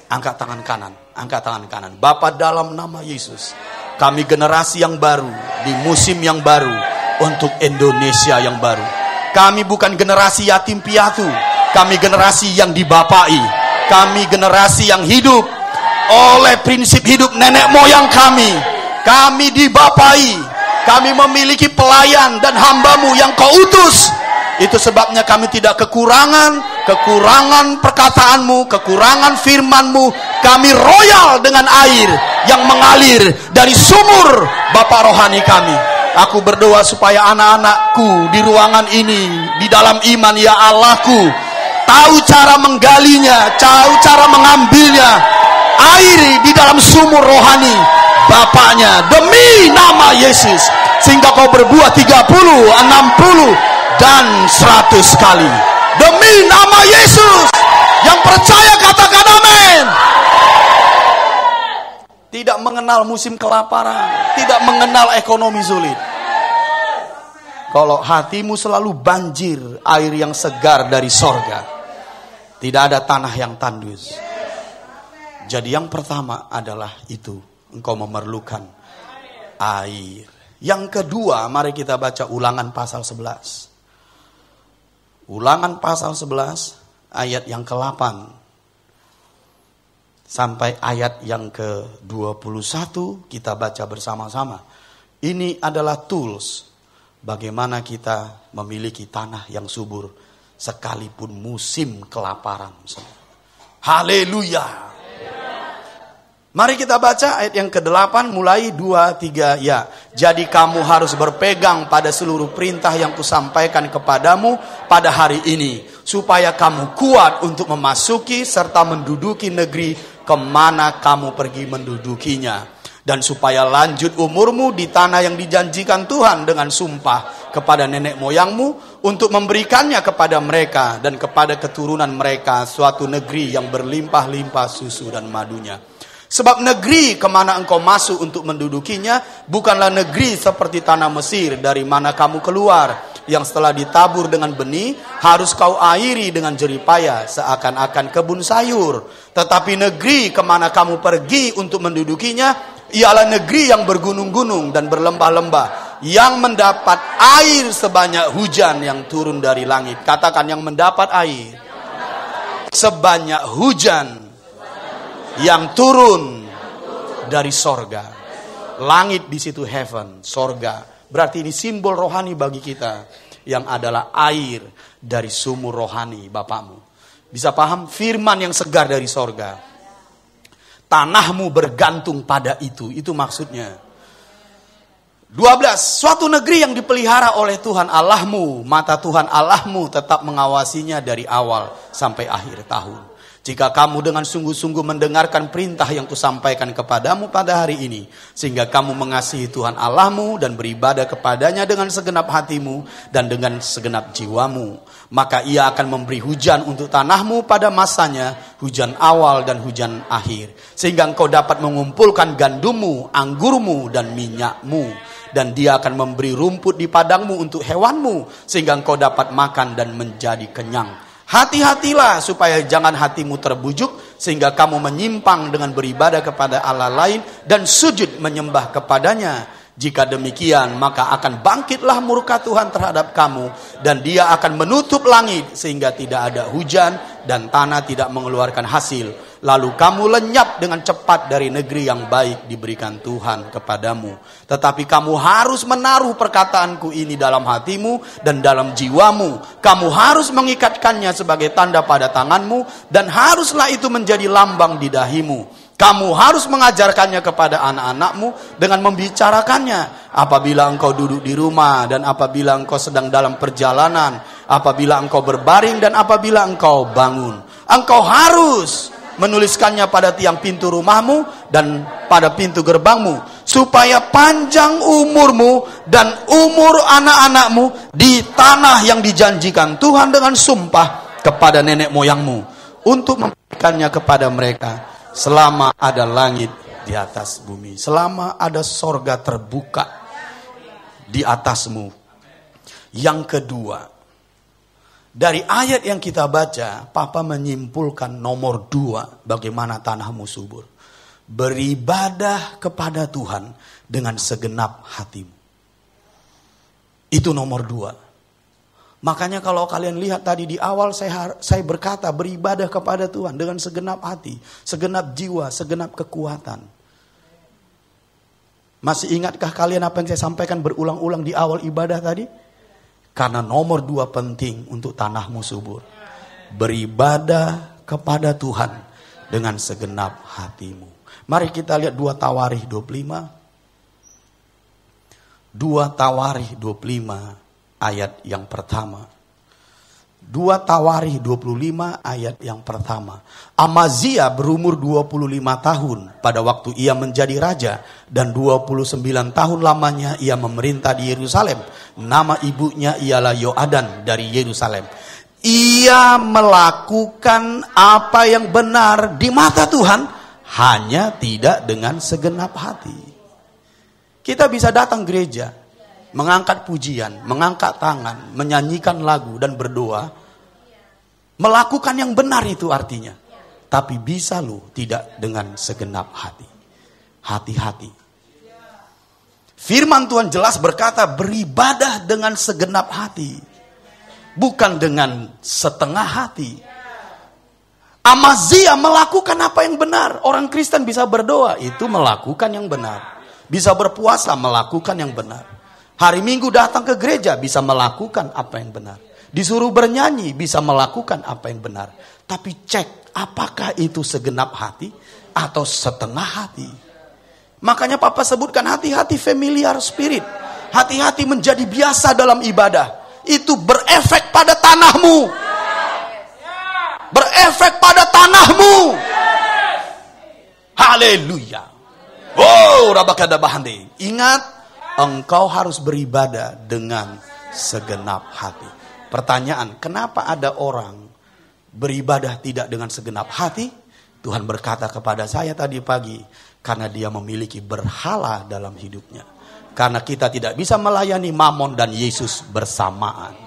Angkat tangan kanan, angkat tangan kanan. Bapa, dalam nama Yesus, kami generasi yang baru, di musim yang baru, untuk Indonesia yang baru. Kami bukan generasi yatim piatu, kami generasi yang dibapai. Kami generasi yang hidup oleh prinsip hidup nenek moyang kami. Kami dibapai. Kami memiliki pelayan dan hambamu yang kau utus. Itu sebabnya kami tidak kekurangan perkataanmu, kekurangan firmanmu. Kami royal dengan air yang mengalir dari sumur Bapa rohani kami. Aku berdoa supaya anak-anakku di ruangan ini, di dalam iman ya Allahku, tahu cara menggalinya, tahu cara mengambilnya. Air di dalam sumur rohani Bapaknya, demi nama Yesus, sehingga kau berbuah 30, 60 dan 100 kali. Demi nama Yesus. Yang percaya katakan amin. Tidak mengenal musim kelaparan, tidak mengenal ekonomi sulit. Kalau hatimu selalu banjir air yang segar dari sorga, tidak ada tanah yang tandus. Jadi yang pertama adalah itu, engkau memerlukan air. Yang kedua, mari kita baca Ulangan pasal 11. Ulangan pasal 11 ayat yang ke-8 sampai ayat yang ke-21 kita baca bersama-sama. Ini adalah tools bagaimana kita memiliki tanah yang subur sekalipun musim kelaparan. Haleluya. Mari kita baca ayat yang ke-8 mulai 2-3 ya. Jadi kamu harus berpegang pada seluruh perintah yang kusampaikan kepadamu pada hari ini, supaya kamu kuat untuk memasuki serta menduduki negeri kemana kamu pergi mendudukinya, dan supaya lanjut umurmu di tanah yang dijanjikan Tuhan dengan sumpah kepada nenek moyangmu, untuk memberikannya kepada mereka dan kepada keturunan mereka suatu negeri yang berlimpah-limpah susu dan madunya. Sebab negeri kemana engkau masuk untuk mendudukinya bukanlah negeri seperti tanah Mesir dari mana kamu keluar, yang setelah ditabur dengan benih harus kau airi dengan jeripaya seakan-akan kebun sayur. Tetapi negeri kemana kamu pergi untuk mendudukinya ialah negeri yang bergunung-gunung dan berlembah-lembah, yang mendapat air sebanyak hujan yang turun dari langit. Katakan, yang mendapat air sebanyak hujan yang turun dari sorga. Langit di situ heaven, sorga. Berarti ini simbol rohani bagi kita, yang adalah air dari sumur rohani Bapakmu. Bisa paham? Firman yang segar dari sorga. Tanahmu bergantung pada itu maksudnya. 12. Suatu negeri yang dipelihara oleh Tuhan Allahmu, mata Tuhan Allahmu tetap mengawasinya dari awal sampai akhir tahun. Jika kamu dengan sungguh-sungguh mendengarkan perintah yang kusampaikan kepadamu pada hari ini, sehingga kamu mengasihi Tuhan Allahmu dan beribadah kepadanya dengan segenap hatimu dan dengan segenap jiwamu, maka Ia akan memberi hujan untuk tanahmu pada masanya, hujan awal dan hujan akhir, sehingga engkau dapat mengumpulkan gandummu, anggurmu dan minyakmu. Dan Dia akan memberi rumput di padangmu untuk hewanmu, sehingga engkau dapat makan dan menjadi kenyang. Hati-hatilah supaya jangan hatimu terbujuk, sehingga kamu menyimpang dengan beribadah kepada Allah lain dan sujud menyembah kepadanya. Jika demikian, maka akan bangkitlah murka Tuhan terhadap kamu, dan Dia akan menutup langit sehingga tidak ada hujan dan tanah tidak mengeluarkan hasil. Lalu kamu lenyap dengan cepat dari negeri yang baik diberikan Tuhan kepadamu. Tetapi kamu harus menaruh perkataanku ini dalam hatimu dan dalam jiwamu. Kamu harus mengikatkannya sebagai tanda pada tanganmu, dan haruslah itu menjadi lambang di dahimu. Kamu harus mengajarkannya kepada anak-anakmu dengan membicarakannya apabila engkau duduk di rumah, dan apabila engkau sedang dalam perjalanan, apabila engkau berbaring, dan apabila engkau bangun. Engkau harus menuliskannya pada tiang pintu rumahmu dan pada pintu gerbangmu, supaya panjang umurmu dan umur anak-anakmu di tanah yang dijanjikan Tuhan dengan sumpah kepada nenek moyangmu, untuk memberikannya kepada mereka selama ada langit di atas bumi, selama ada sorga terbuka di atasmu. Yang kedua, dari ayat yang kita baca, Papa menyimpulkan nomor 2, bagaimana tanahmu subur. Beribadah kepada Tuhan dengan segenap hatimu. Itu nomor 2. Makanya kalau kalian lihat tadi di awal saya berkata beribadah kepada Tuhan dengan segenap hati, segenap jiwa, segenap kekuatan. Masih ingatkah kalian apa yang saya sampaikan berulang-ulang di awal ibadah tadi? Karena nomor 2 penting untuk tanahmu subur. Beribadah kepada Tuhan dengan segenap hatimu. Mari kita lihat 2 Tawarikh 25. 2 Tawarikh 25 ayat yang pertama. 2 Tawarikh 25 ayat yang pertama. Amazia berumur 25 tahun pada waktu ia menjadi raja, dan 29 tahun lamanya ia memerintah di Yerusalem. Nama ibunya ialah Yoadan dari Yerusalem. Ia melakukan apa yang benar di mata Tuhan, hanya tidak dengan segenap hati. Kita bisa datang gereja, mengangkat pujian, mengangkat tangan, menyanyikan lagu dan berdoa. Melakukan yang benar itu artinya. Tapi bisa loh tidak dengan segenap hati. Hati-hati. Firman Tuhan jelas berkata beribadah dengan segenap hati. Bukan dengan setengah hati. Amazia melakukan apa yang benar. Orang Kristen bisa berdoa, itu melakukan yang benar. Bisa berpuasa, melakukan yang benar. Hari Minggu datang ke gereja, bisa melakukan apa yang benar. Disuruh bernyanyi, bisa melakukan apa yang benar. Tapi cek, apakah itu segenap hati atau setengah hati? Makanya Papa sebutkan hati-hati familiar spirit. Hati-hati menjadi biasa dalam ibadah. Itu berefek pada tanahmu. Berefek pada tanahmu. Haleluya. Oh, rabakada bahande. Ingat, engkau harus beribadah dengan segenap hati. Pertanyaan, kenapa ada orang beribadah tidak dengan segenap hati? Tuhan berkata kepada saya tadi pagi, karena dia memiliki berhala dalam hidupnya. Karena kita tidak bisa melayani Mamon dan Yesus bersamaan.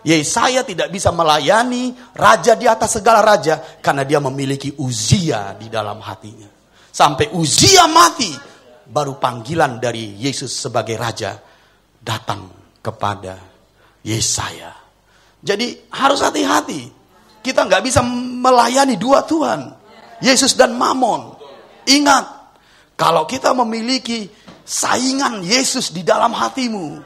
Yesaya tidak bisa melayani raja di atas segala raja, karena dia memiliki Uzia di dalam hatinya. Sampai Uzia mati, baru panggilan dari Yesus sebagai raja datang kepada Yesaya. Jadi harus hati-hati. Kita nggak bisa melayani dua Tuhan, Yesus dan Mamon. Ingat, kalau kita memiliki saingan Yesus di dalam hatimu,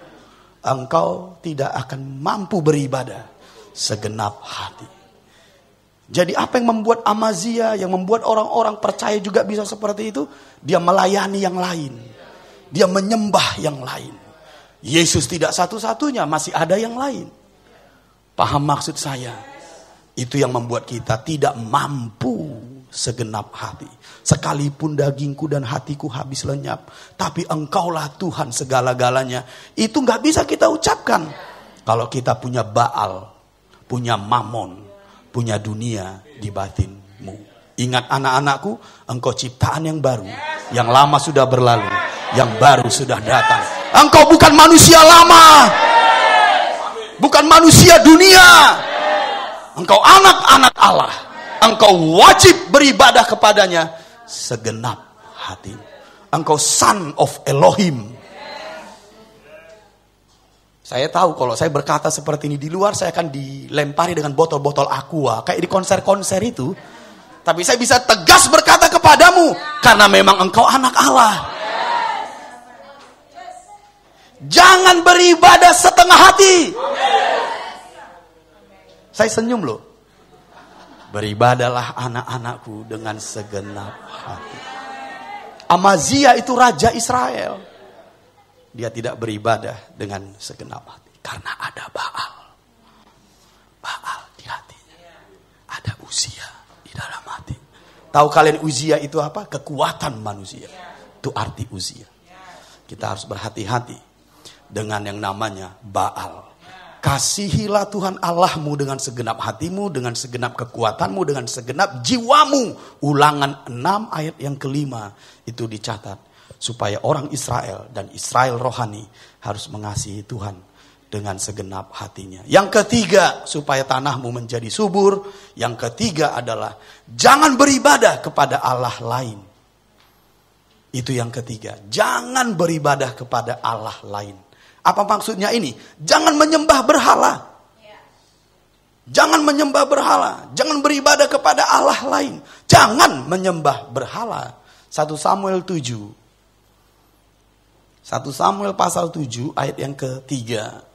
engkau tidak akan mampu beribadah segenap hati. Jadi apa yang membuat Amazia, yang membuat orang-orang percaya juga bisa seperti itu? Dia melayani yang lain. Dia menyembah yang lain. Yesus tidak satu-satunya, masih ada yang lain. Paham maksud saya? Itu yang membuat kita tidak mampu segenap hati. Sekalipun dagingku dan hatiku habis lenyap, tapi Engkaulah Tuhan segala-galanya. Itu gak bisa kita ucapkan kalau kita punya Baal, punya Mamon, punya dunia di batinmu. Ingat anak-anakku, engkau ciptaan yang baru. Yang lama sudah berlalu, yang baru sudah datang. Engkau bukan manusia lama, bukan manusia dunia. Engkau anak-anak Allah. Engkau wajib beribadah kepadanya segenap hati. Engkau son of Elohim. Saya tahu kalau saya berkata seperti ini di luar, saya akan dilempari dengan botol-botol aqua. Kayak di konser-konser itu. Tapi saya bisa tegas berkata kepadamu, karena memang engkau anak Allah. Jangan beribadah setengah hati. Saya senyum loh. Beribadahlah anak-anakku dengan segenap hati. Amazia itu raja Israel. Dia tidak beribadah dengan segenap hati. Karena ada Baal. Baal di hatinya. Ada Uzia di dalam hati. Tahu kalian Uzia itu apa? Kekuatan manusia. Itu arti Uzia. Kita harus berhati-hati dengan yang namanya Baal. Kasihilah Tuhan Allahmu dengan segenap hatimu, dengan segenap kekuatanmu, dengan segenap jiwamu. Ulangan 6 ayat yang kelima itu dicatat. Supaya orang Israel dan Israel rohani harus mengasihi Tuhan dengan segenap hatinya. Yang ketiga, supaya tanahmu menjadi subur. Yang ketiga adalah jangan beribadah kepada Allah lain. Itu yang ketiga. Jangan beribadah kepada Allah lain. Apa maksudnya ini? Jangan menyembah berhala. Jangan menyembah berhala. Jangan beribadah kepada Allah lain. Jangan menyembah berhala. 1 Samuel 7. 1 Samuel pasal 7 ayat yang ketiga.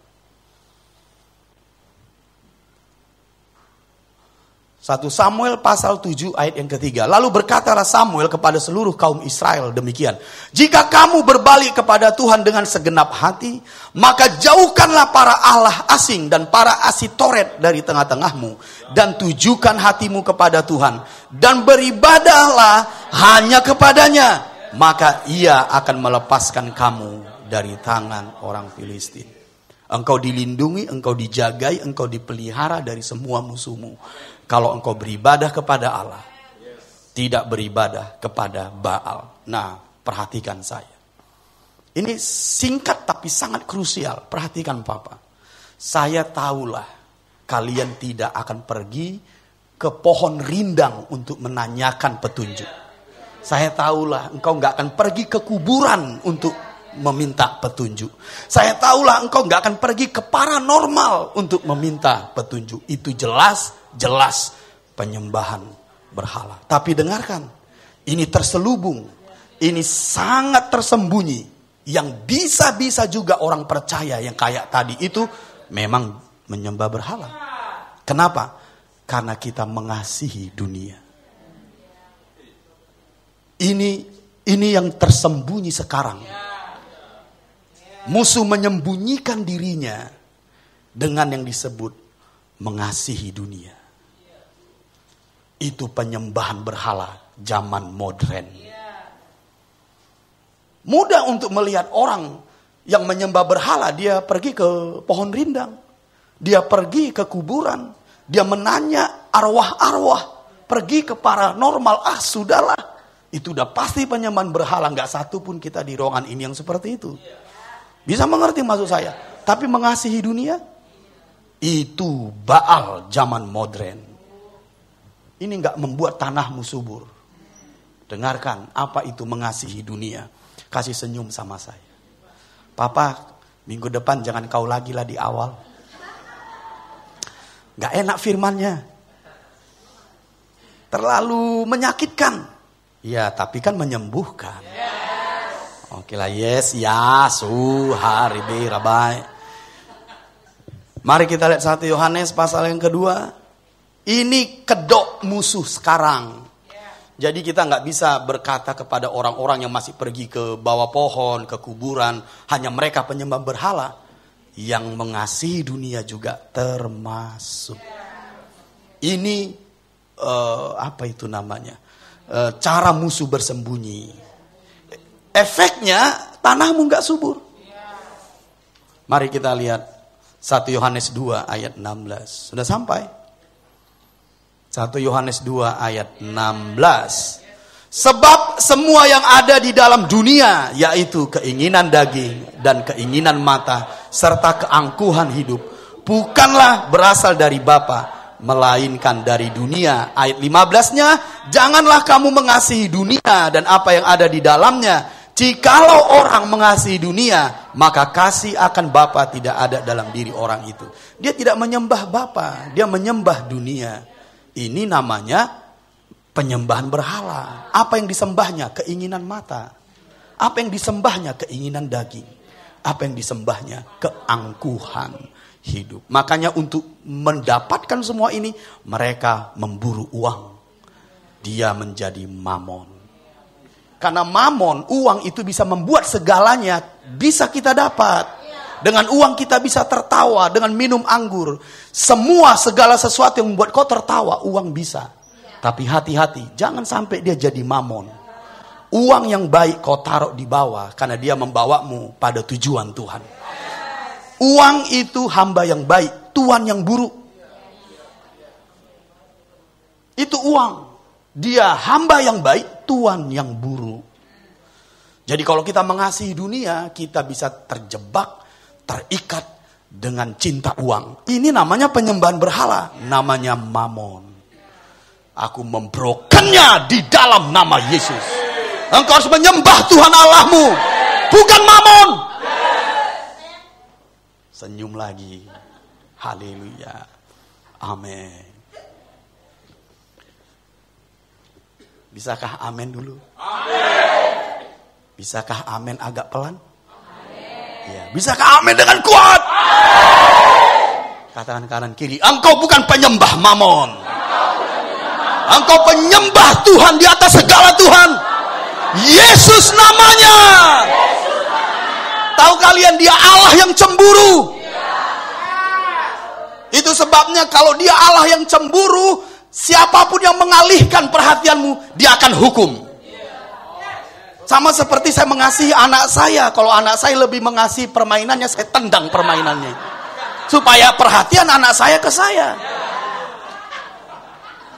1 Samuel pasal 7 ayat yang ketiga. Lalu berkatalah Samuel kepada seluruh kaum Israel demikian. Jika kamu berbalik kepada Tuhan dengan segenap hati, maka jauhkanlah para Allah asing dan para asitoret dari tengah-tengahmu. Dan tujukan hatimu kepada Tuhan. Dan beribadahlah hanya kepadanya. Maka ia akan melepaskan kamu dari tangan orang Filistin. Engkau dilindungi, engkau dijagai, engkau dipelihara dari semua musuhmu. Kalau engkau beribadah kepada Allah, tidak beribadah kepada Baal. Nah, perhatikan saya. Ini singkat tapi sangat krusial. Perhatikan Papa. Saya tahulah kalian tidak akan pergi ke pohon rindang untuk menanyakan petunjuk. Saya tahulah engkau gak akan pergi ke kuburan untuk meminta petunjuk. Saya tahulah engkau gak akan pergi ke paranormal untuk meminta petunjuk. Itu jelas penyembahan berhala. Tapi dengarkan, ini terselubung, ini sangat tersembunyi, yang bisa-bisa juga orang percaya yang kayak tadi itu memang menyembah berhala. Kenapa? Karena kita mengasihi dunia. Ini yang tersembunyi sekarang. Musuh menyembunyikan dirinya dengan yang disebut mengasihi dunia. Itu penyembahan berhala zaman modern. Mudah untuk melihat orang yang menyembah berhala. Dia pergi ke pohon rindang. Dia pergi ke kuburan. Dia menanya arwah-arwah. Pergi ke paranormal. Sudahlah. Itu udah pasti penyembahan berhala. Gak satu pun kita di ruangan ini yang seperti itu. Bisa mengerti maksud saya? Tapi mengasihi dunia, itu Baal zaman modern. Ini gak membuat tanahmu subur. Dengarkan apa itu mengasihi dunia. Kasih senyum sama saya. Papa, minggu depan jangan kau lagi lah di awal. Gak enak firmannya. Terlalu menyakitkan. Ya, tapi kan menyembuhkan. Oke lah, yes, ya, haribi, rabai. Mari kita lihat 1 Yohanes pasal yang kedua. Ini kedok musuh sekarang. Jadi kita nggak bisa berkata kepada orang-orang yang masih pergi ke bawah pohon, ke kuburan, hanya mereka penyembah berhala. Yang mengasihi dunia juga termasuk. Ini apa itu namanya? Cara musuh bersembunyi. Efeknya tanahmu gak subur. Mari kita lihat 1 Yohanes 2 ayat 16. Sudah sampai? 1 Yohanes 2 ayat 16. Sebab semua yang ada di dalam dunia, yaitu keinginan daging dan keinginan mata, serta keangkuhan hidup, bukanlah berasal dari Bapa, melainkan dari dunia. Ayat 15-nya, janganlah kamu mengasihi dunia dan apa yang ada di dalamnya. Jikalau orang mengasihi dunia, maka kasih akan Bapa tidak ada dalam diri orang itu. Dia tidak menyembah Bapa, dia menyembah dunia. Ini namanya penyembahan berhala. Apa yang disembahnya? Keinginan mata. Apa yang disembahnya? Keinginan daging. Apa yang disembahnya? Keangkuhan hidup. Makanya untuk mendapatkan semua ini, mereka memburu uang. Dia menjadi mamon. Karena mamon, uang itu bisa membuat segalanya bisa kita dapat. Dengan uang kita bisa tertawa, dengan minum anggur. Segala sesuatu yang membuat kau tertawa, uang bisa. Tapi hati-hati, jangan sampai dia jadi mamon. Uang yang baik kau taruh di bawah, karena dia membawamu pada tujuan Tuhan. Uang itu hamba yang baik, Tuhan yang buruk. Itu uang. Dia hamba yang baik, Tuhan yang buruk. Jadi kalau kita mengasihi dunia, kita bisa terjebak, terikat dengan cinta uang. Ini namanya penyembahan berhala, namanya mamon. Aku membrokennya di dalam nama Yesus. Engkau harus menyembah Tuhan Allahmu, bukan mamon. Senyum lagi. Haleluya. Amin. Bisakah amin dulu? Amin. Bisakah amin agak pelan? Amin. Ya. Bisakah amin dengan kuat? Amin. Katakan kanan kiri, engkau bukan penyembah mamon. Engkau penyembah Tuhan di atas segala Tuhan. Yesus namanya. Tahu kalian dia Allah yang cemburu. Itu sebabnya kalau dia Allah yang cemburu, siapapun yang mengalihkan perhatianmu, dia akan hukum. Sama seperti saya mengasihi anak saya. Kalau anak saya lebih mengasihi permainannya, saya tendang permainannya. Supaya perhatian anak saya ke saya.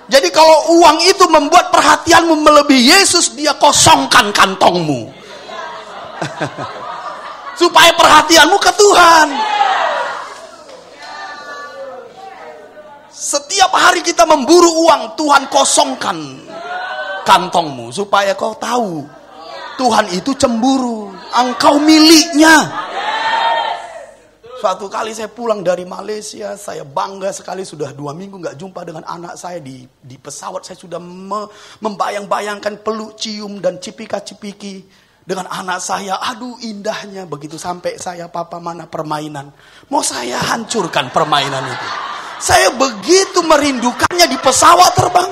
Jadi kalau uang itu membuat perhatianmu melebihi Yesus, dia kosongkan kantongmu. Supaya perhatianmu ke Tuhan. Setiap hari kita memburu uang, Tuhan kosongkan kantongmu. Supaya kau tahu, Tuhan itu cemburu. Engkau miliknya. Suatu kali saya pulang dari Malaysia, saya bangga sekali sudah 2 minggu gak jumpa dengan anak saya. Di pesawat saya sudah membayang-bayangkan peluk, cium, dan cipika-cipiki dengan anak saya. Aduh indahnya. Begitu sampai saya, papa mana permainan? Mau saya hancurkan permainan itu. Saya begitu merindukannya di pesawat terbang.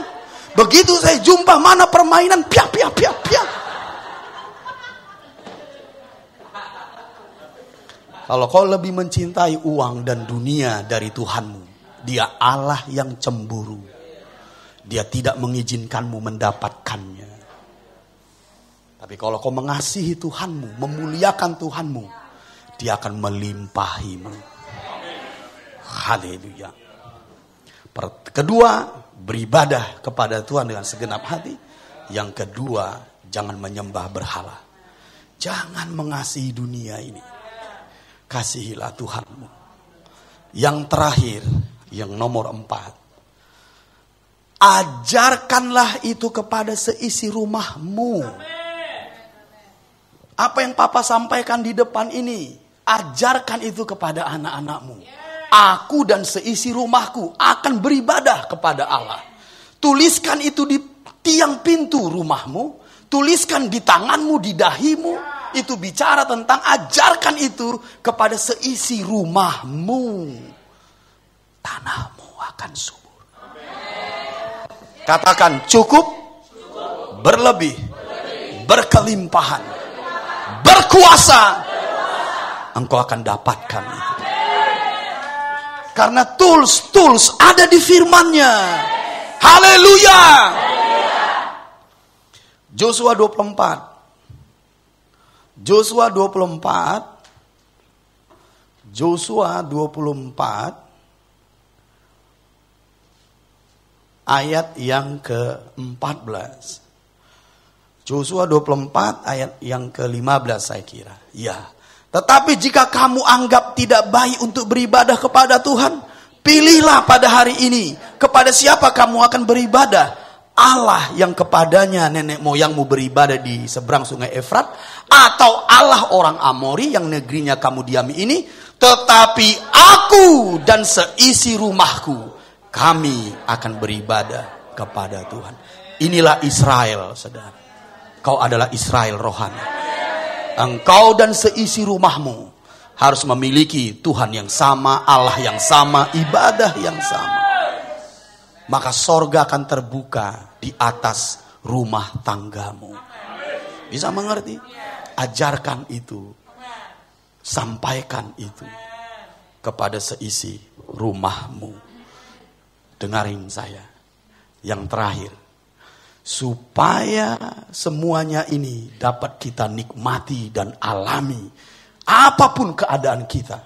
Begitu saya jumpa mana permainan, piak. Kalau kau lebih mencintai uang dan dunia dari Tuhanmu, dia Allah yang cemburu. Dia tidak mengizinkanmu mendapatkannya. Tapi kalau kau mengasihi Tuhanmu, memuliakan Tuhanmu, dia akan melimpahimu. Haleluya. Kedua, beribadah kepada Tuhan dengan segenap hati. Yang kedua, jangan menyembah berhala. Jangan mengasihi dunia ini. Kasihilah Tuhanmu. Yang terakhir, yang nomor 4. Ajarkanlah itu kepada seisi rumahmu. Apa yang Papa sampaikan di depan ini, ajarkan itu kepada anak-anakmu. Aku dan seisi rumahku akan beribadah kepada Allah. Tuliskan itu di tiang pintu rumahmu. Tuliskan di tanganmu, di dahimu. Itu bicara tentang ajarkan itu kepada seisi rumahmu. Tanahmu akan subur. Katakan cukup, berlebih, berkelimpahan, berkuasa. Engkau akan dapatkan itu. Karena tools ada di firman-Nya. Haleluya. Yosua 24 ayat yang ke-14. Yosua 24 ayat yang ke-15 saya kira. Ya. Tetapi jika kamu anggap tidak baik untuk beribadah kepada Tuhan, pilihlah pada hari ini kepada siapa kamu akan beribadah. Allah yang kepadanya nenek moyangmu beribadah di seberang sungai Efrat, atau Allah orang Amori yang negerinya kamu diami ini. Tetapi aku dan seisi rumahku, kami akan beribadah kepada Tuhan. Inilah Israel, saudara. Kau adalah Israel rohani. Engkau dan seisi rumahmu harus memiliki Tuhan yang sama, Allah yang sama, ibadah yang sama. Maka sorga akan terbuka di atas rumah tanggamu. Bisa mengerti? Ajarkan itu. Sampaikan itu kepada seisi rumahmu. Dengarin saya. Yang terakhir. Supaya semuanya ini dapat kita nikmati dan alami. Apapun keadaan kita.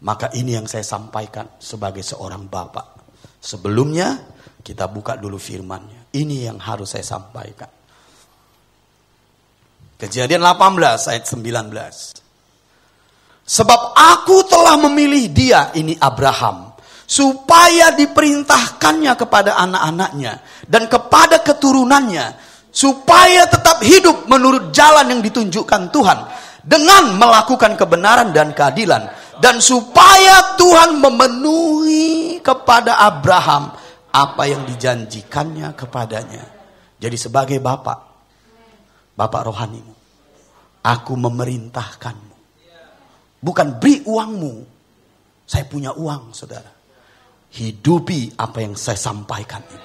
Maka ini yang saya sampaikan sebagai seorang bapak. Sebelumnya kita buka dulu firman-Nya. Ini yang harus saya sampaikan. Kejadian 18 ayat 19. Sebab aku telah memilih dia, ini Abraham, supaya diperintahkannya kepada anak-anaknya dan kepada keturunannya, supaya tetap hidup menurut jalan yang ditunjukkan Tuhan, dengan melakukan kebenaran dan keadilan, dan supaya Tuhan memenuhi kepada Abraham apa yang dijanjikannya kepadanya. Jadi sebagai bapak rohanimu, aku memerintahkanmu. Bukan beri uangmu. Saya punya uang, saudara. Hidupi apa yang saya sampaikan ini.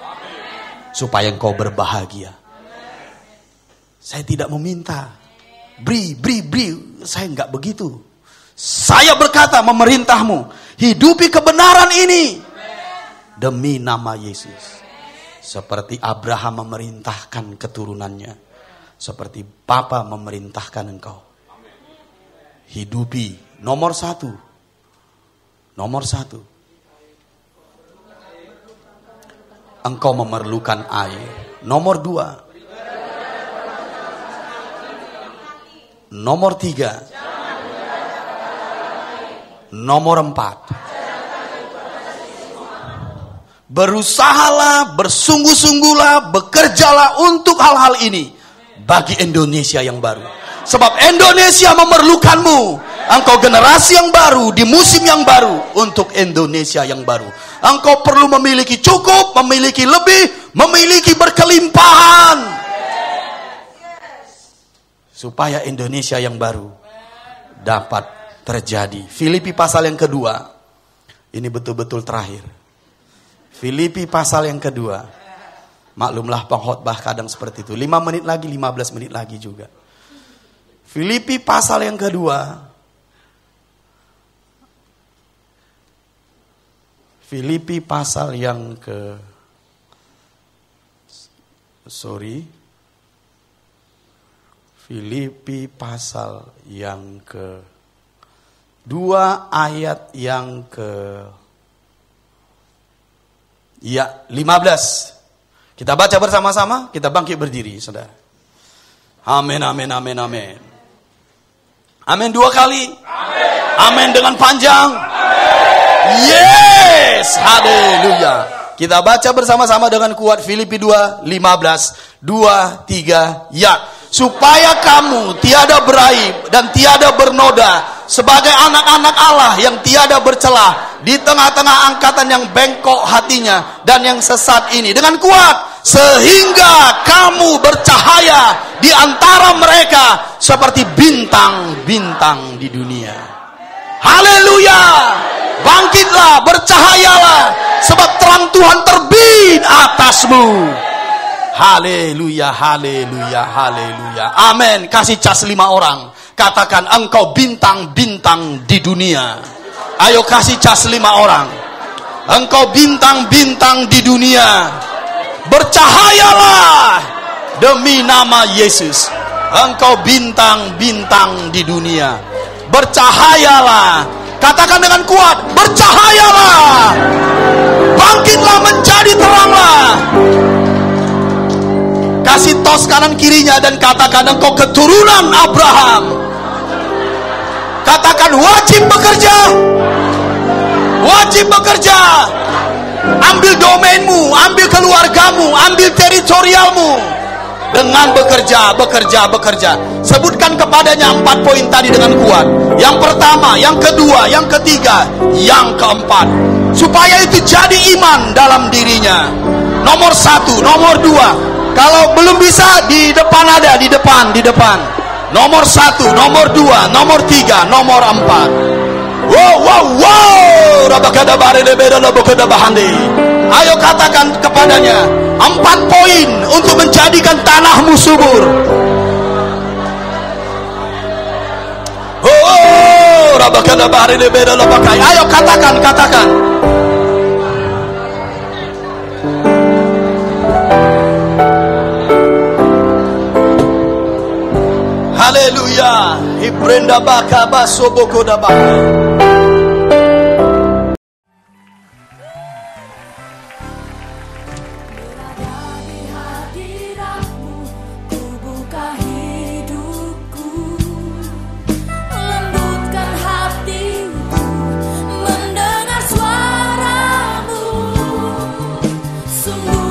Supaya engkau berbahagia. Saya tidak meminta. Beri. Saya enggak begitu. Saya berkata memerintahmu. Hidupi kebenaran ini. Demi nama Yesus. Seperti Abraham memerintahkan keturunannya. Seperti Bapa memerintahkan engkau. Hidupi. Nomor satu. Engkau memerlukan air. Nomor 2. Nomor 3. Nomor 4. Berusahalah, bersungguh-sungguhlah, bekerjalah untuk hal-hal ini bagi Indonesia yang baru. Sebab Indonesia memerlukanmu. Engkau generasi yang baru di musim yang baru untuk Indonesia yang baru. Engkau perlu memiliki cukup, memiliki lebih, memiliki berkelimpahan. Supaya Indonesia yang baru dapat terjadi. Filipi pasal yang kedua. Ini betul-betul terakhir. Filipi pasal yang kedua. Maklumlah pengkhotbah kadang seperti itu. 5 menit lagi, 15 menit lagi juga. Filipi pasal yang kedua. Filipi pasal yang Filipi pasal yang ke-2 ayat yang ke-15. Kita baca bersama-sama, kita bangkit berdiri, saudara. Amin, amin, amin, amin. Amin 2 kali. Amin dengan panjang. Yes, haleluya. Kita baca bersama-sama dengan kuat Filipi 2:15. 2, 3, ya. Supaya kamu tiada beraib dan tiada bernoda sebagai anak-anak Allah yang tiada bercelah di tengah-tengah angkatan yang bengkok hatinya dan yang sesat ini. Dengan kuat, sehingga kamu bercahaya di antara mereka seperti bintang-bintang di dunia. Haleluya. Bangkitlah, bercahayalah, sebab terang Tuhan terbit atasmu. Haleluya, haleluya, haleluya. Amin. Kasih cas 5 orang. Katakan, engkau bintang-bintang di dunia. Ayo kasih cas 5 orang. Engkau bintang-bintang di dunia. Bercahayalah demi nama Yesus. Engkau bintang-bintang di dunia. Bercahayalah. Katakan dengan kuat, bercahayalah. Bangkitlah menjadi teranglah. Kasih tos kanan kirinya dan katakan, engkau keturunan Abraham. Katakan, wajib bekerja. Wajib bekerja. Ambil domainmu, ambil keluargamu, ambil teritorialmu. Dengan bekerja. Sebutkan kepadanya 4 poin tadi dengan kuat. Yang pertama, yang kedua, yang ketiga, yang keempat. Supaya itu jadi iman dalam dirinya. Nomor 1, nomor 2. Kalau belum bisa, di depan ada, di depan. Nomor 1, nomor 2, nomor 3, nomor 4. Wow. Ayo katakan kepadanya 4 poin untuk menjadikan tanahmu subur. Ayo katakan. Haleluya. Ibrenda baka basoboko dabaka. Mendengar suaramu, sungguh